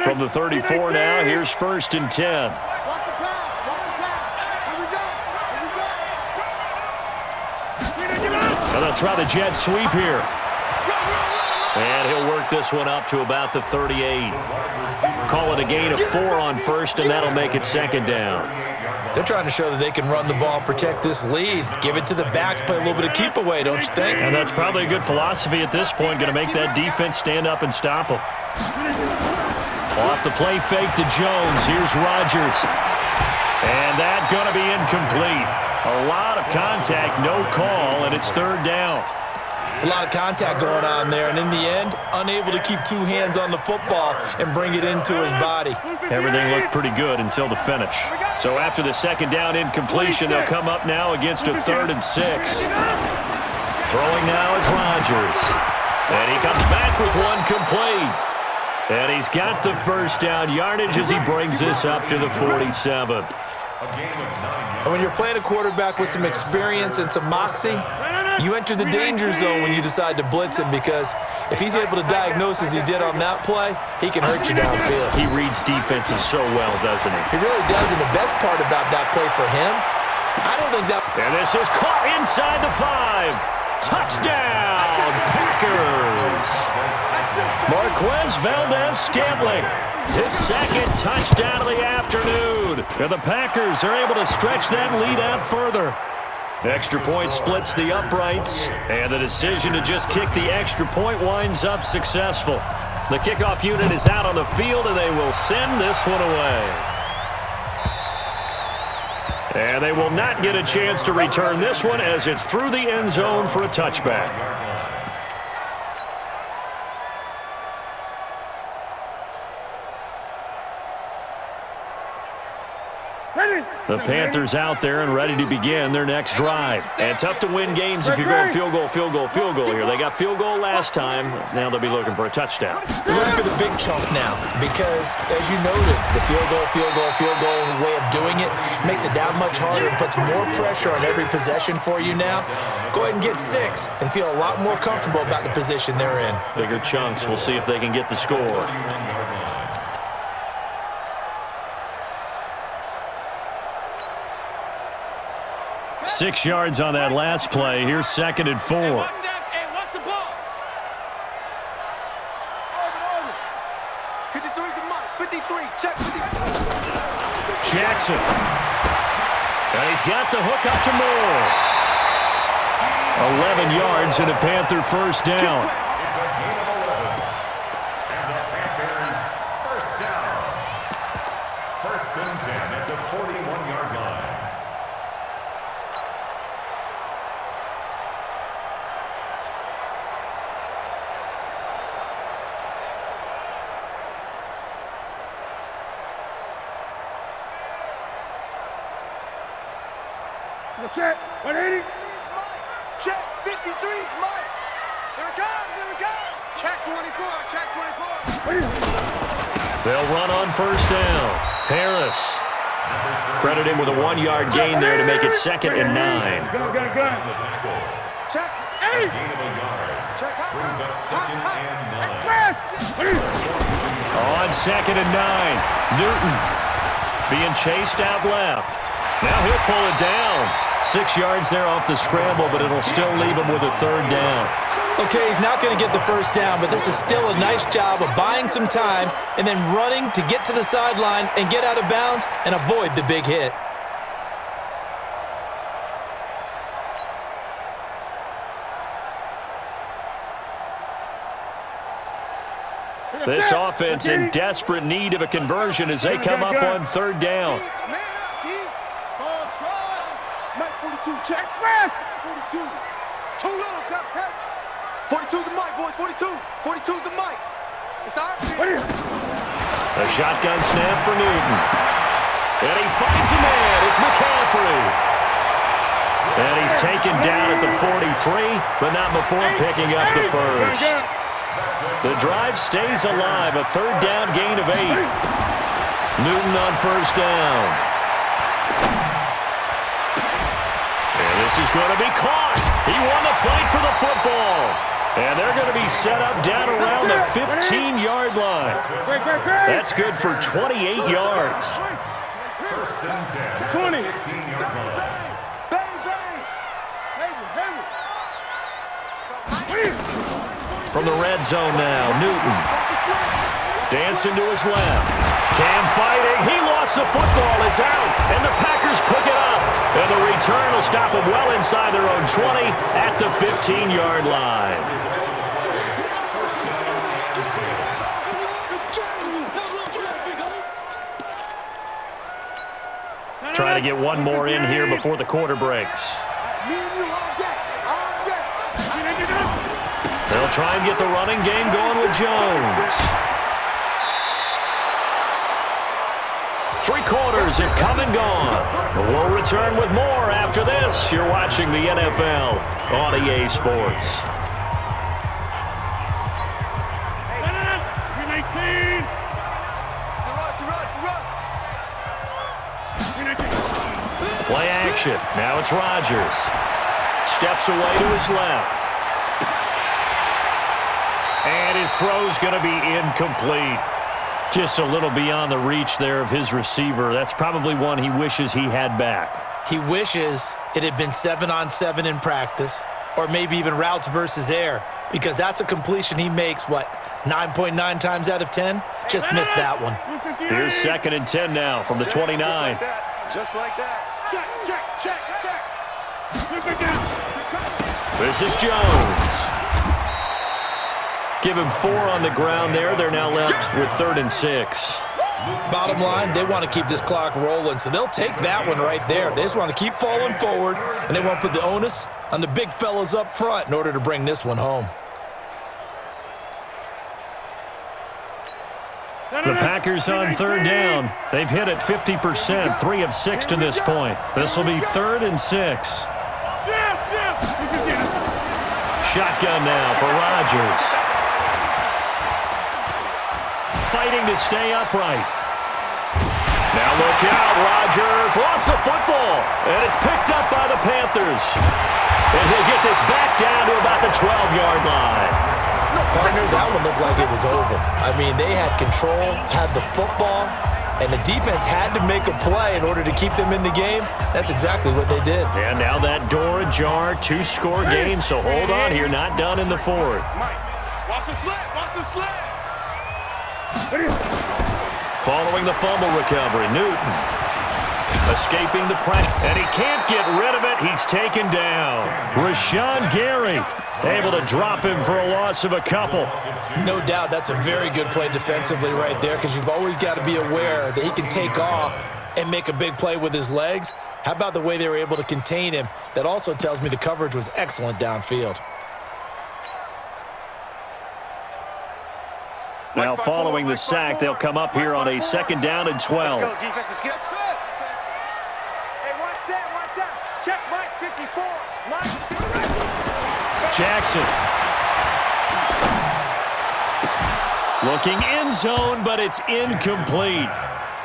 From the 34 now, here's 1st and 10. Watch the pass. Here we go. And they'll try the jet sweep here. And he'll work this one up to about the 38. Call it a gain of 4 on 1st, and that'll make it 2nd down. They're trying to show that they can run the ball and protect this lead. Give it to the backs, play a little bit of keep away, don't you think? And that's probably a good philosophy at this point, going to make that defense stand up and stop them. Off the play fake to Jones. Here's Rodgers. And that's going to be incomplete. A lot of contact, no call, and it's 3rd down. It's a lot of contact going on there, and in the end, unable to keep 2 hands on the football and bring it into his body. Everything looked pretty good until the finish. So after the 2nd down incompletion, they'll come up now against a 3rd and 6. Throwing now is Rodgers. And he comes back with one complete. And he's got the 1st down yardage as he brings this up to the 47. And when you're playing a quarterback with some experience and some moxie, you enter the danger zone when you decide to blitz him, because if he's able to diagnose as he did on that play, he can hurt you downfield. He reads defenses so well, doesn't he? He really does, and the best part about that play for him, I don't think that... And this is caught inside the 5. Touchdown, Packers! Marquez Valdez-Scantling, his 2nd touchdown of the afternoon. And the Packers are able to stretch that lead out further. The extra point splits the uprights, and the decision to just kick the extra point winds up successful. The kickoff unit is out on the field, and they will send this one away. And they will not get a chance to return this one as it's through the end zone for a touchback. The Panthers out there and ready to begin their next drive. And tough to win games if you're going field goal here. They got field goal last time. Now they'll be looking for a touchdown. They're looking for the big chunk now because, as you noted, the field goal way of doing it makes it that much harder and puts more pressure on every possession for you now. Go ahead and get 6 and feel a lot more comfortable about the position they're in. Bigger chunks. We'll see if they can get the score. 6 yards on that last play. Here's 2nd and 4. Hey, watch the ball. Over. 53 to Mike. 53. Check 53. Jackson. And he's got the hook up to Moore. 11 yards and a Panther 1st down. It's a gain of 11. And the Panthers 1st down. 1st and 10 at the 41-yard line. check. 180. Check. 53's Mike. Here it comes. Here it comes. Check 24. Check 24. They'll run on first down. Harris. Credit him with a 1-yard gain there to make it 2nd and 9. Gun. Check. Gain of a yard. Check. Brings up 2nd and 9. On 2nd and 9. Newton being chased out left. Now he'll pull it down. 6 yards there off the scramble, but it'll still leave him with a 3rd down. Okay, he's not going to get the first down, but this is still a nice job of buying some time and then running to get to the sideline and get out of bounds and avoid the big hit. This offense in desperate need of a conversion as they come up on 3rd down. Man up, D. Ball tried. Mike 42. Check. 42. Too little, Cap. 42's the mic, boys. 42. 42's the mic. It's all right. A shotgun snap for Newton. And he finds a man. It's McCaffrey. And he's taken down at the 43, but not before picking up the first. The drive stays alive. A 3rd down gain of 8. Newton on first down. And this is going to be caught. He won the fight for the football. And they're going to be set up down around the 15-yard line. That's good for 28 yards. 1st and 10. 20. 15-yard line. From the red zone now, Newton. Dancing to his left. Cam fighting. He lost the football. It's out. And the Packers pick it up. And the return will stop them well inside their own 20 at the 15-yard line. Trying to get one more in here before the quarter breaks. They'll try and get the running game going with Jones. 3 quarters have come and gone. We'll return with more after this. You're watching the NFL on EA Sports. Play action. Now it's Rodgers. Steps away to his left. And his throw's going to be incomplete. Just a little beyond the reach there of his receiver. That's probably one he wishes he had back. He wishes it had been 7-on-7 in practice, or maybe even routes versus air, because that's a completion he makes, 9.9 times out of 10? Just missed that one. Here's 2nd and 10 now from the 29. Just like that. Check. This is Jones. Give him 4 on the ground there. They're now left with 3rd and 6. Bottom line, they want to keep this clock rolling, so they'll take that one right there. They just want to keep falling forward, and they want to put the onus on the big fellas up front in order to bring this one home. The Packers on 3rd down. They've hit it 50%, 3 of 6 to this point. This will be 3rd and 6. Shotgun now for Rodgers. Fighting to stay upright. Now look out, Rodgers lost the football, and it's picked up by the Panthers. And he'll get this back down to about the 12-yard line. Partner, that one looked like it was over. I mean, they had control, had the football, and the defense had to make a play in order to keep them in the game. That's exactly what they did. And now that door ajar, 2-score game, so hold on here, not done in the 4th. Watch the slip. Following the fumble recovery, Newton escaping the pressure, and he can't get rid of it. He's taken down. Rashawn Gary able to drop him for a loss of a couple. No doubt that's a very good play defensively right there, because you've always got to be aware that he can take off and make a big play with his legs. How about the way they were able to contain him? That also tells me the coverage was excellent downfield. Now following the sack, they'll come up here on a 2nd down and 12. Let's go, defense. Let's get set. Hey, watch that. Check, Mike. Jackson. Looking end zone, but it's incomplete.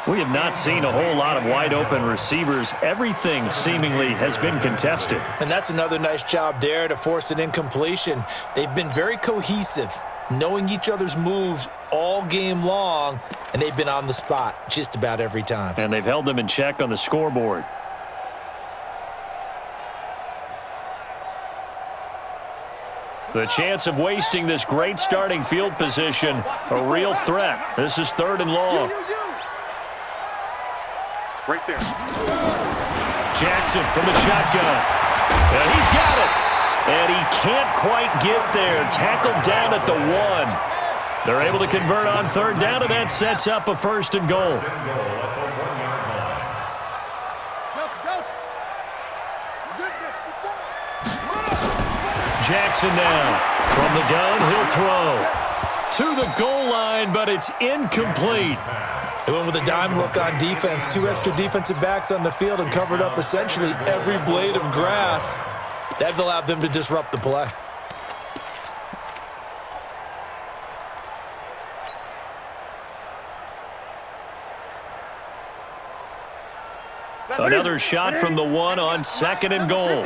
We have not seen a whole lot of wide-open receivers. Everything seemingly has been contested. And that's another nice job there to force an incompletion. They've been very cohesive, knowing each other's moves all game long, and they've been on the spot just about every time. And they've held them in check on the scoreboard. The chance of wasting this great starting field position, a real threat. This is 3rd and long. Right there. Jackson from the shotgun. And he's got it. And he can't quite get there. Tackled down at the 1. They're able to convert on 3rd down, and that sets up a 1st and goal. Jackson now. From the gun, he'll throw. To the goal line, but it's incomplete. They went with a dime look on defense. 2 extra defensive backs on the field and covered up essentially every blade of grass. That allowed them to disrupt the play. Another shot from the 1 on 2nd and goal.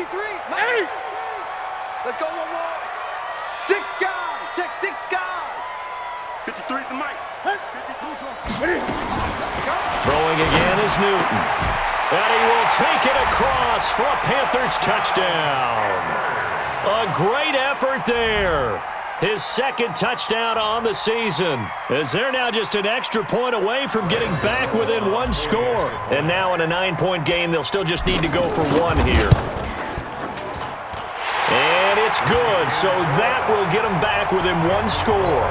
Let's go 1-1. 6 guys. Check 6 guys. 53 is the mic. 52. Throwing again is Newton. And he will take it across for a Panthers touchdown. A great effort there. His 2nd touchdown on the season, as they're now just an extra point away from getting back within 1 score. And now in a 9-point game, they'll still just need to go for 1 here. And it's good, so that will get them back within 1 score.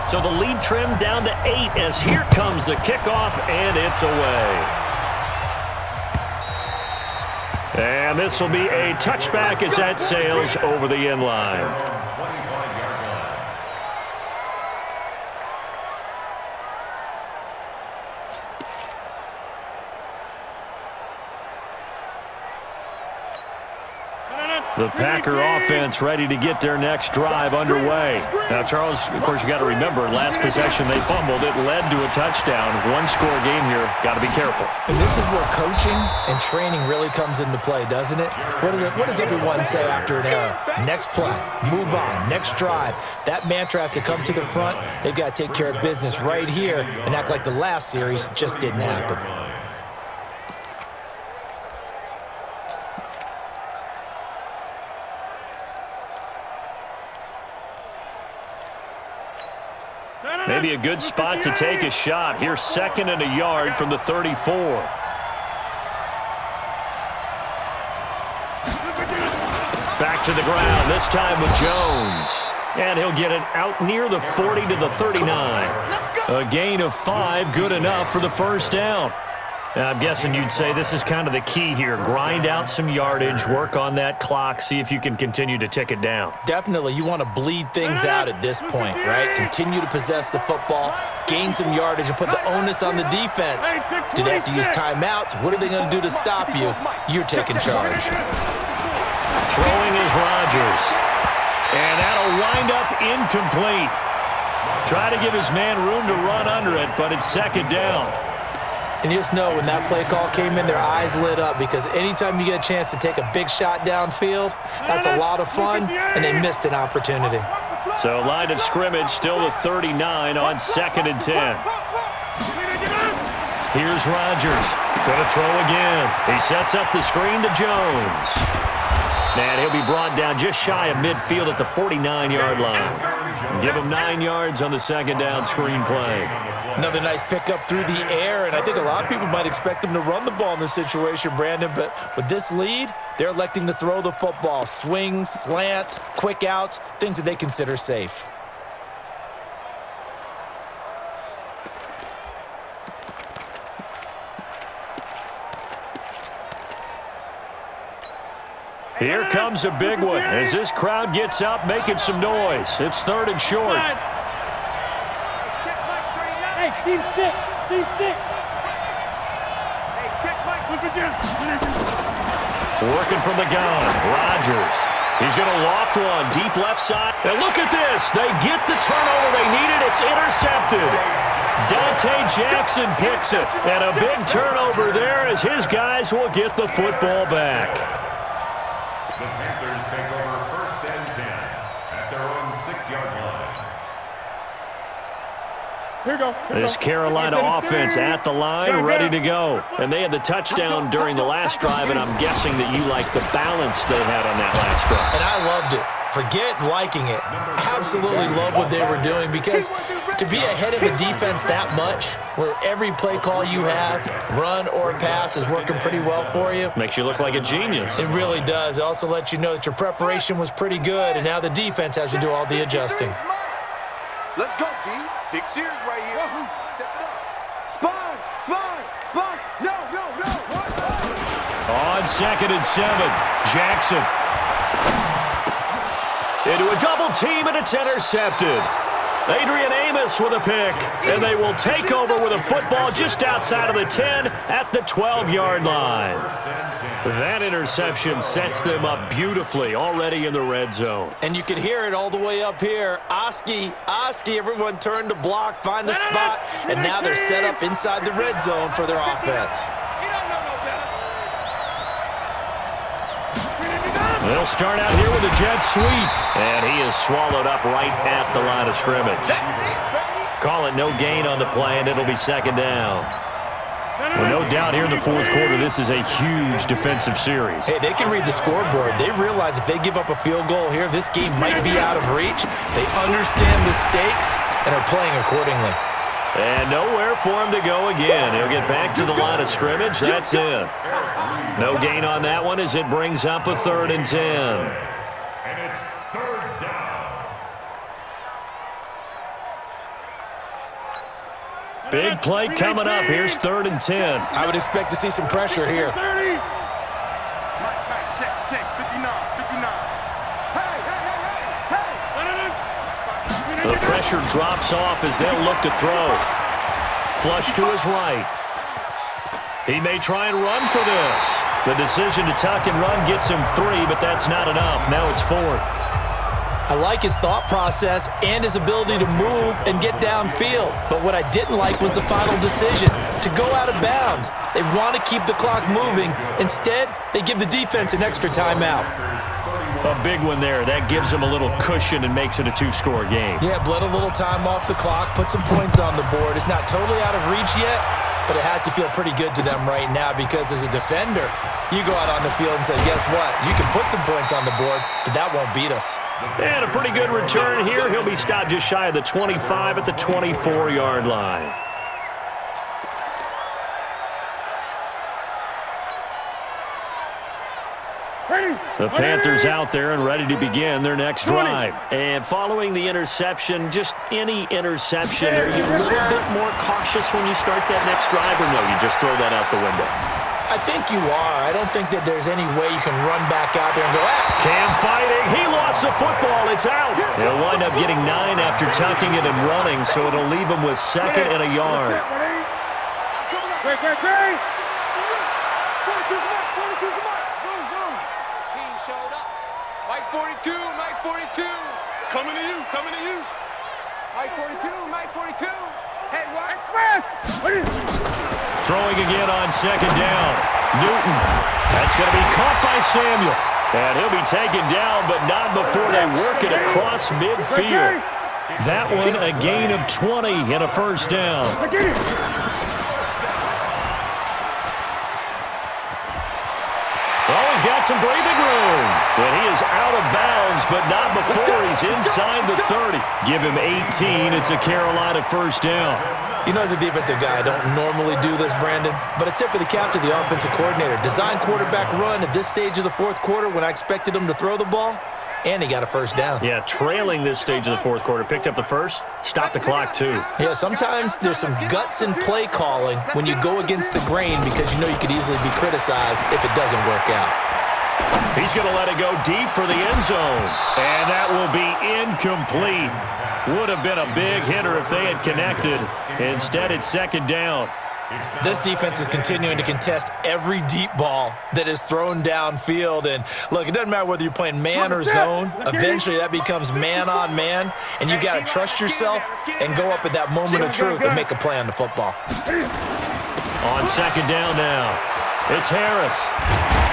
So the lead trimmed down to 8 as here comes the kickoff, and it's away. And this will be a touchback as that sails over the end line. The Packer offense ready to get their next drive underway. Now, Charles, of course, you got to remember, last possession they fumbled. It led to a touchdown. 1-score game here. Got to be careful. And this is where coaching and training really comes into play, doesn't it? What does everyone say after an error? Next play, move on, next drive. That mantra has to come to the front. They've got to take care of business right here and act like the last series just didn't happen. Maybe a good spot to take a shot. Here's 2nd and a yard from the 34. Back to the ground, this time with Jones. And he'll get it out near the 40 to the 39. A gain of 5, good enough for the 1st down. Now, I'm guessing you'd say this is kind of the key here. Grind out some yardage, work on that clock, see if you can continue to tick it down. Definitely. You want to bleed things out at this point, right? Continue to possess the football, gain some yardage, and put the onus on the defense. Do they have to use timeouts? What are they going to do to stop you? You're taking charge. Throwing is Rodgers. And that'll wind up incomplete. Try to give his man room to run under it, but it's 2nd down. And you just know when that play call came in, their eyes lit up because anytime you get a chance to take a big shot downfield, that's a lot of fun, and they missed an opportunity. So line of scrimmage still the 39 on 2nd and 10. Here's Rodgers. Going to throw again. He sets up the screen to Jones. And he'll be brought down just shy of midfield at the 49-yard line. Give him 9 yards on the 2nd down screen play. Another nice pickup through the air, and I think a lot of people might expect them to run the ball in this situation, Brandon, but with this lead, they're electing to throw the football. Swings, slants, quick outs, things that they consider safe. Here comes a big one as this crowd gets up making some noise. It's 3rd and short. Hey, Steve 6. Steve 6. Hey, check Mike. Look at you. Working from the gun. Rodgers. He's going to loft one. Deep left side. And look at this. They get the turnover they needed. It's intercepted. Dante Jackson picks it. And a big turnover there as his guys will get the football back. The Panthers take over 1st and 10 at their own 6-yard line. Here you go. This Carolina offense at the line, ready to go. And they had the touchdown during the last drive, and I'm guessing that you like the balance they had on that last drive. And I loved it. Forget liking it. Absolutely love what they were doing, because to be ahead of a defense that much, where every play call you have, run or pass, is working pretty well for you. Makes you look like a genius. It really does. It also lets you know that your preparation was pretty good, and now the defense has to do all the adjusting. Let's go, D. Big series right here. Step it up. Sponge, sponge, sponge. No. On 2nd and 7, Jackson. Into a double team, and it's intercepted. Adrian Amos with a pick, and they will take over with a football just outside of the 10 at the 12-yard line. That interception sets them up beautifully already in the red zone. And you can hear it all the way up here. Oski, everyone turned to block, find the spot, and now they're set up inside the red zone for their offense. They'll start out here with a jet sweep, and he is swallowed up right at the line of scrimmage. Call it no gain on the play, and it'll be 2nd down. Well, no doubt here in the 4th quarter, this is a huge defensive series. Hey, they can read the scoreboard. They realize if they give up a field goal here, this game might be out of reach. They understand the stakes and are playing accordingly. And nowhere for him to go again. He'll get back to the line of scrimmage. That's it. No gain on that one as it brings up a 3rd and 10. And it's 3rd down. Big play coming up. Here's 3rd and 10. I would expect to see some pressure here. 30. Check. 59. The pressure drops off as they'll look to throw. Flush to his right. He may try and run for this. The decision to tuck and run gets him 3, but that's not enough. Now it's 4th. I like his thought process and his ability to move and get downfield. But what I didn't like was the final decision, to go out of bounds. They want to keep the clock moving. Instead, they give the defense an extra timeout. A big one there. That gives them a little cushion and makes it a 2-score game. Yeah, bled a little time off the clock, put some points on the board. It's not totally out of reach yet, but it has to feel pretty good to them right now, because as a defender, you go out on the field and say, guess what? You can put some points on the board, but that won't beat us. And a pretty good return here. He'll be stopped just shy of the 25 at the 24-yard line. The Panthers out there and ready to begin their next drive. And following the interception, just any interception, are you a little bit more cautious when you start that next drive, or no, you just throw that out the window? I think you are. I don't think that there's any way you can run back out there and go, Cam fighting. He lost the football. It's out. He'll wind up getting 9 after tucking it and running, so it'll leave him with 2nd and a yard. Great. 42's the mark. Boom. Team showed up. Mike 42. Coming to you. Mike 42. Hey, what? Express. Throwing again on 2nd down. Newton. That's going to be caught by Samuel. And he'll be taken down, but not before they work it across midfield. That one a gain of 20 and a 1st down. Well, he's got some breathing room. And he is out of bounds, but not before he's inside the 30. Give him 18. It's a Carolina 1st down. You know, as a defensive guy, I don't normally do this, Brandon, but a tip of the cap to the offensive coordinator. Design quarterback run at this stage of the 4th quarter when I expected him to throw the ball, and he got a 1st down. Yeah, trailing this stage of the 4th quarter. Picked up the 1st, stopped the clock, too. Yeah, sometimes there's some guts in play calling when you go against the grain, because you know you could easily be criticized if it doesn't work out. He's going to let it go deep for the end zone, and that will be incomplete. Would have been a big hitter if they had connected. Instead, it's 2nd down. This defense is continuing to contest every deep ball that is thrown downfield. And look, it doesn't matter whether you're playing man or zone. Eventually, that becomes man on man, and you've got to trust yourself and go up at that moment of truth and make a play on the football. On second down now, it's Harris.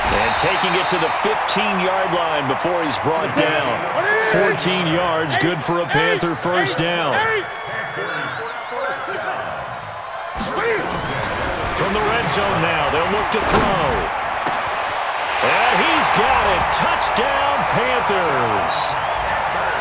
And taking it to the 15-yard line before he's brought down. 14 yards, good for a Panther first down. From the red zone now, they'll look to throw. And he's got it. Touchdown, Panthers.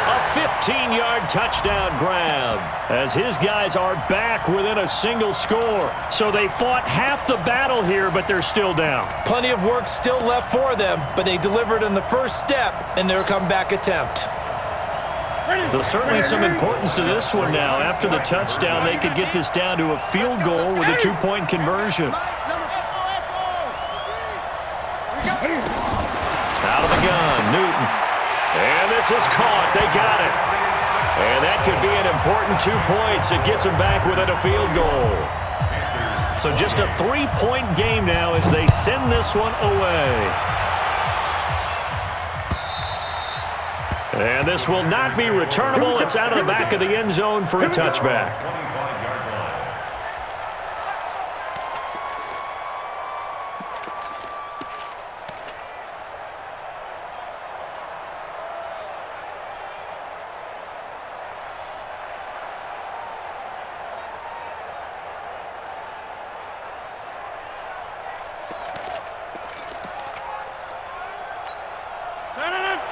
A 15-yard touchdown grab as his guys are back within a single score. So they fought half the battle here, but they're still down. Plenty of work still left for them, but they delivered in the first step in their comeback attempt. So certainly some importance to this one now. After the touchdown, they could get this down to a field goal with a two-point conversion. Out of the gun, Newton. And this is caught. They got it. And that could be an important 2 points. It gets them back within a field goal. So just a 3-point game now as they send this one away. And this will not be returnable. It's out of the back of the end zone for a touchback.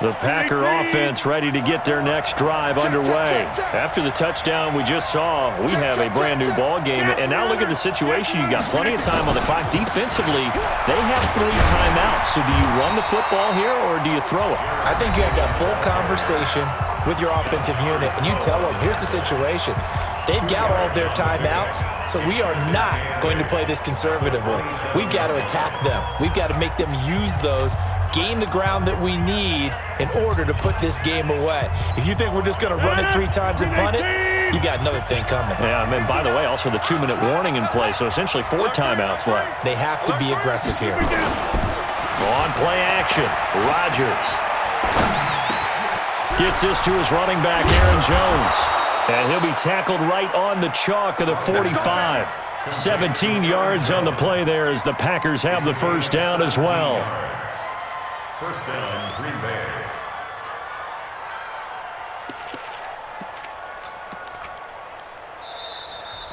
The Packer offense ready to get their next drive underway. After the touchdown we just saw, we have a brand new ball game. And now look at the situation. You got plenty of time on the clock. Defensively, they have 3 timeouts. So do you run the football here or do you throw it? I think you have that full conversation with your offensive unit, and you tell them, here's the situation. They've got all of their timeouts, so we are not going to play this conservatively. We've got to attack them. We've got to make them use those, gain the ground that we need in order to put this game away. If you think we're just going to run it 3 times and punt it, you got another thing coming. Yeah, and by the way, also the 2-minute warning in play, so essentially 4 timeouts left. They have to be aggressive here. On play action, Rodgers gets this to his running back, Aaron Jones. And he'll be tackled right on the chalk of the 45. 17 yards on the play there as the Packers have the first down as well. First down, Green Bay.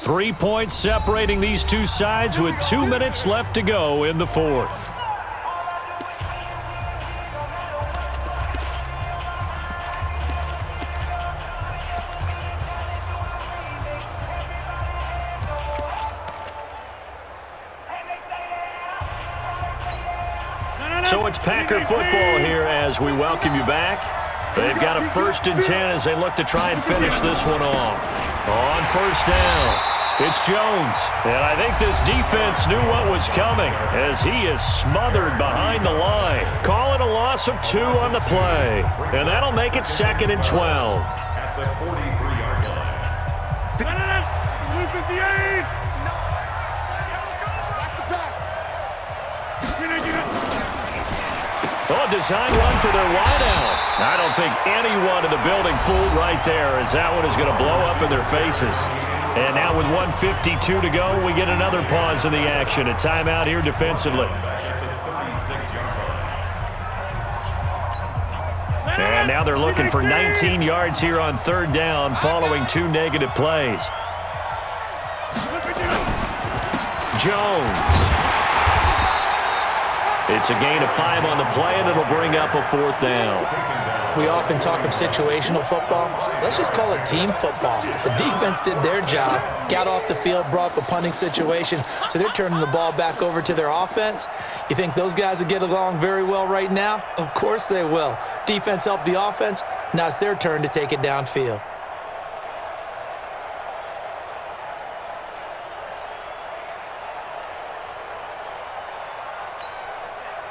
Three points separating these two sides with 2 minutes left to go in the fourth. So it's Packer football here as we welcome you back. They've got a 1st and 10 as they look to try and finish this one off. On first down, it's Jones. And I think this defense knew what was coming as he is smothered behind the line. Call it a loss of 2 on the play. And that'll make it 2nd and 12. At the 43-yard line. 58. Oh, design run for their wideout. I don't think anyone in the building fooled right there as that one is going to blow up in their faces. And now with 1:52 to go, we get another pause in the action. A timeout here defensively. And now they're looking for 19 yards here on 3rd down following 2 negative plays. Jones. It's a gain of 5 on the play, and it'll bring up a 4th down. We often talk of situational football. Let's just call it team football. The defense did their job, got off the field, brought up a punting situation, so they're turning the ball back over to their offense. You think those guys will get along very well right now? Of course they will. Defense helped the offense. Now it's their turn to take it downfield.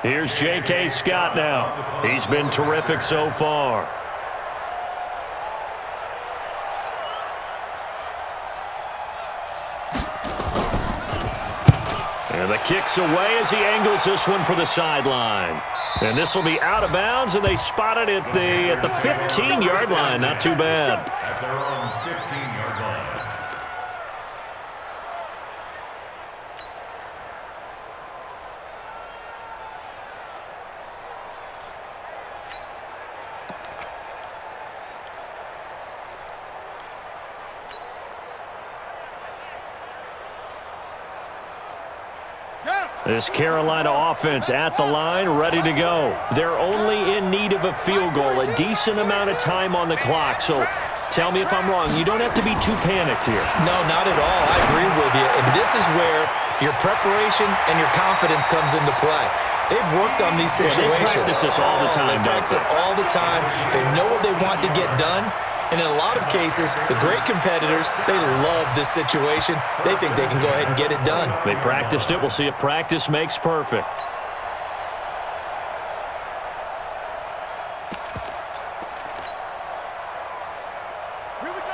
Here's J.K. Scott now. He's been terrific so far. And the kick's away as he angles this one for the sideline. And this will be out of bounds, and they spot it at the 15-yard line. Not too bad. At their own 15-yard line. This Carolina offense at the line, ready to go. They're only in need of a field goal, a decent amount of time on the clock. So tell me if I'm wrong. You don't have to be too panicked here. No, not at all. I agree with you. And this is where your preparation and your confidence comes into play. They've worked on these situations. They practice this all the time. They practice it all the time. They know what they want to get done. And in a lot of cases, the great competitors, they love this situation. They think they can go ahead and get it done. They practiced it. We'll see if practice makes perfect.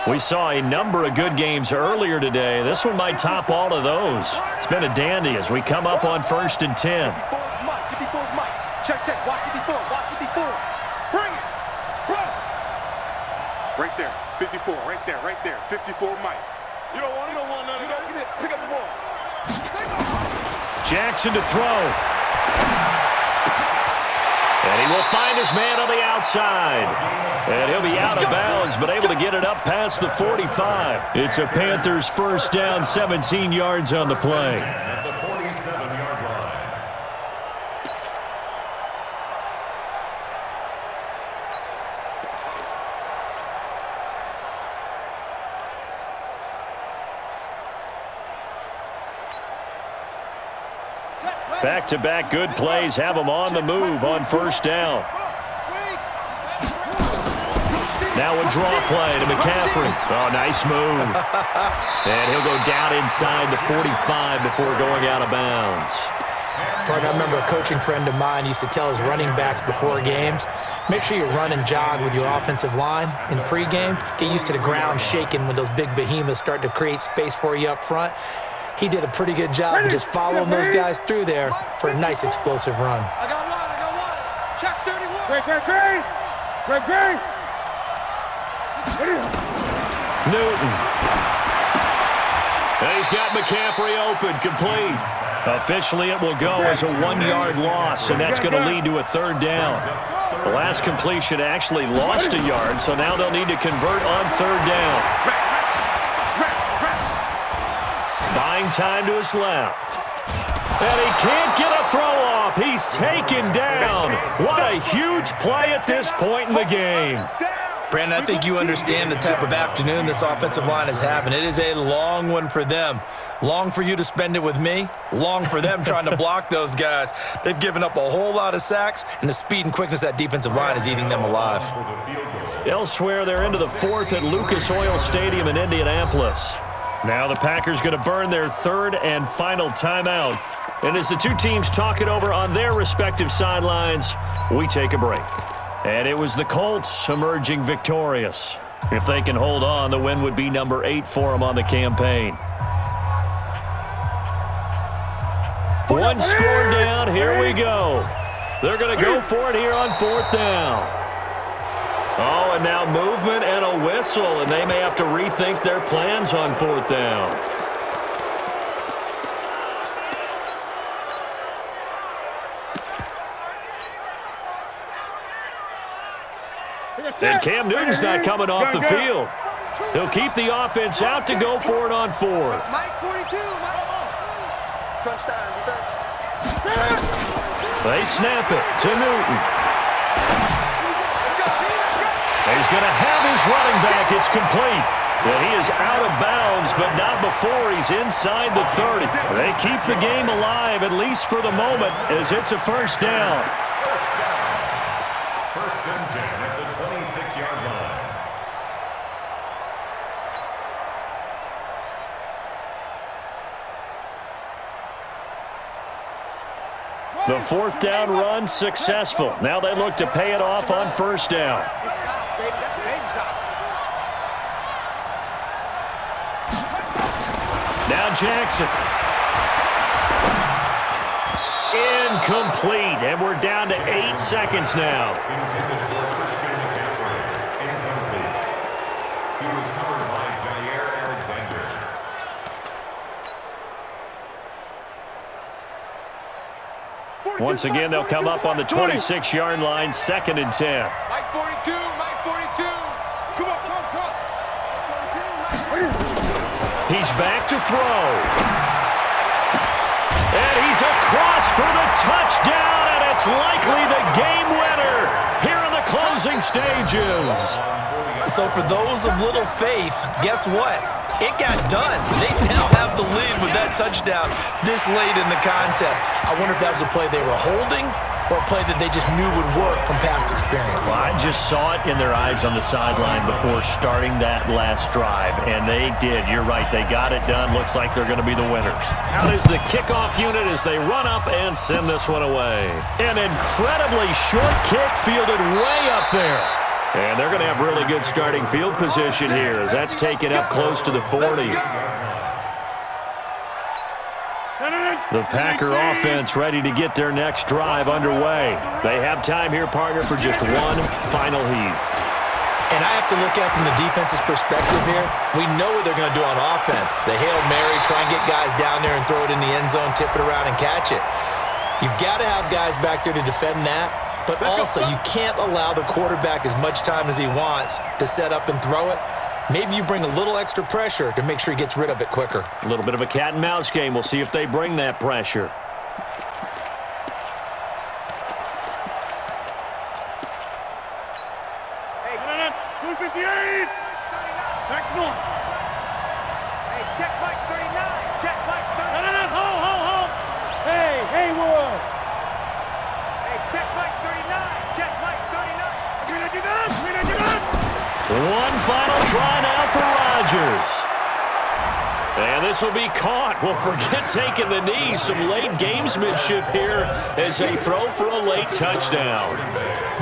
We saw a number of good games earlier today. This one might top all of those. It's been a dandy as we come up on 1st and 10. Check, check. Watch it before. Watch it before. Bring it. Bro. Right there. 54. Right there. Right there. 54 Mike. You don't want none of that. Get it. Pick up the ball. Jackson to throw. And he will find his man on the outside. And he'll be out of bounds, but able to get it up past the 45. It's a Panthers first down, 17 yards on the play. At the 47-yard line. Back-to-back good plays have them on the move on first down. Now a draw play to McCaffrey. Oh, nice move. And he'll go down inside the 45 before going out of bounds. Partner, I remember a coaching friend of mine used to tell his running backs before games, make sure you run and jog with your offensive line in pregame. Get used to the ground shaking when those big behemoths start to create space for you up front. He did a pretty good job of just following those guys through there for a nice explosive run. I got one. Check 31. Great. Newton. And he's got McCaffrey open, complete. Officially, it will go as a 1-yard loss, and that's going to lead to a 3rd down. The last completion actually lost a yard, so now they'll need to convert on 3rd down. Buying time to his left. And he can't get a throw off. He's taken down. What a huge play at this point in the game. Brandon, I think you understand the type of afternoon this offensive line is having. It is a long one for them. Long for you to spend it with me. Long for them trying to block those guys. They've given up a whole lot of sacks, and the speed and quickness of that defensive line is eating them alive. Elsewhere, they're into the 4th at Lucas Oil Stadium in Indianapolis. Now the Packers going to burn their 3rd and final timeout. And as the two teams talk it over on their respective sidelines, we take a break. And it was the Colts emerging victorious. If they can hold on, the win would be number 8 for them on the campaign. One score down, here we go. They're going to go for it here on 4th down. Oh, and now movement and a whistle, and they may have to rethink their plans on 4th down. And Cam Newton's not coming off the field. He'll keep the offense out to go for it on 4th. Mike 42. Crunch time, defense. They snap it to Newton. He's going to have his running back. It's complete. Well, he is out of bounds, but not before he's inside the 30. They keep the game alive, at least for the moment, as it's a 1st down. First and 10 at the 26-yard line. The 4th down run successful. Now they look to pay it off on 1st down. That's big shot. Now Jackson. Incomplete, and we're down to 8 seconds now. Intended for Christian McCaffrey. Incomplete. He was covered by Jair Alexander. Once again, they'll come up on the 26-yard line, 2nd and 10. Mike 42, Mike 42. Come on, Trump. He's back to throw. And he's across for the touchdown, and it's likely the game winner here in the closing stages. So for those of little faith, guess what? It got done. They now have the lead with that touchdown this late in the contest. I wonder if that was a play they were holding or a play that they just knew would work from past experience. Well, I just saw it in their eyes on the sideline before starting that last drive, and they did. You're right. They got it done. Looks like they're going to be the winners. Out is the kickoff unit as they run up and send this one away. An incredibly short kick fielded way up there. And they're going to have really good starting field position here as that's taken up close to the 40. The Packer offense ready to get their next drive underway. They have time here, partner, for just one final heave. And I have to look at it from the defense's perspective here. We know what they're going to do on offense. The Hail Mary, try and get guys down there and throw it in the end zone, tip it around and catch it. You've got to have guys back there to defend that. But also, you can't allow the quarterback as much time as he wants to set up and throw it. Maybe you bring a little extra pressure to make sure he gets rid of it quicker. A little bit of a cat and mouse game. We'll see if they bring that pressure. Hey, 258. Back north. Hey, check Mike 39. Check Mike 39. No, hold. Hey, Haywood. Hey, check Mike 39. Check Mike 39. We're gonna do this. One final try now for Rodgers. And this will be caught. Well, forget taking the knee. Some late gamesmanship here as they throw for a late touchdown.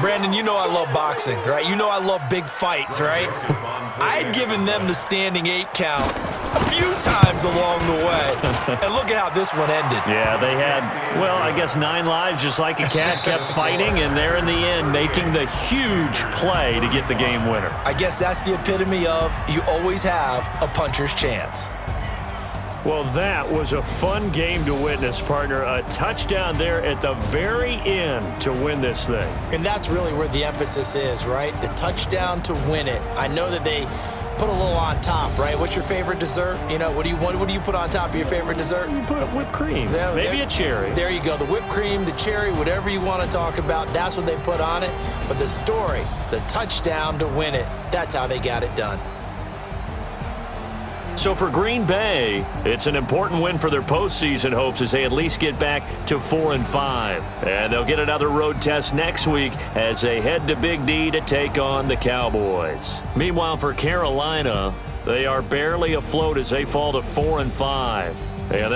Brandon, you know I love boxing, right? You know I love big fights, right? I had given them the standing 8 count a few times along the way. And look at how this one ended. Yeah, they had, well, I guess 9 lives, just like a cat, kept fighting, and they're in the end making the huge play to get the game winner. I guess that's the epitome of you always have a puncher's chance. Well, that was a fun game to witness, partner. A touchdown there at the very end to win this thing. And that's really where the emphasis is, right? The touchdown to win it. I know that they put a little on top, right? What's your favorite dessert? You know, what do you put on top of your favorite dessert? You put whipped cream, maybe a cherry. There you go. The whipped cream, the cherry, whatever you want to talk about, that's what they put on it. But the story, the touchdown to win it, that's how they got it done. So for Green Bay, it's an important win for their postseason hopes as they at least get back to 4-5. And they'll get another road test next week as they head to Big D to take on the Cowboys. Meanwhile, for Carolina, they are barely afloat as they fall to 4-5. And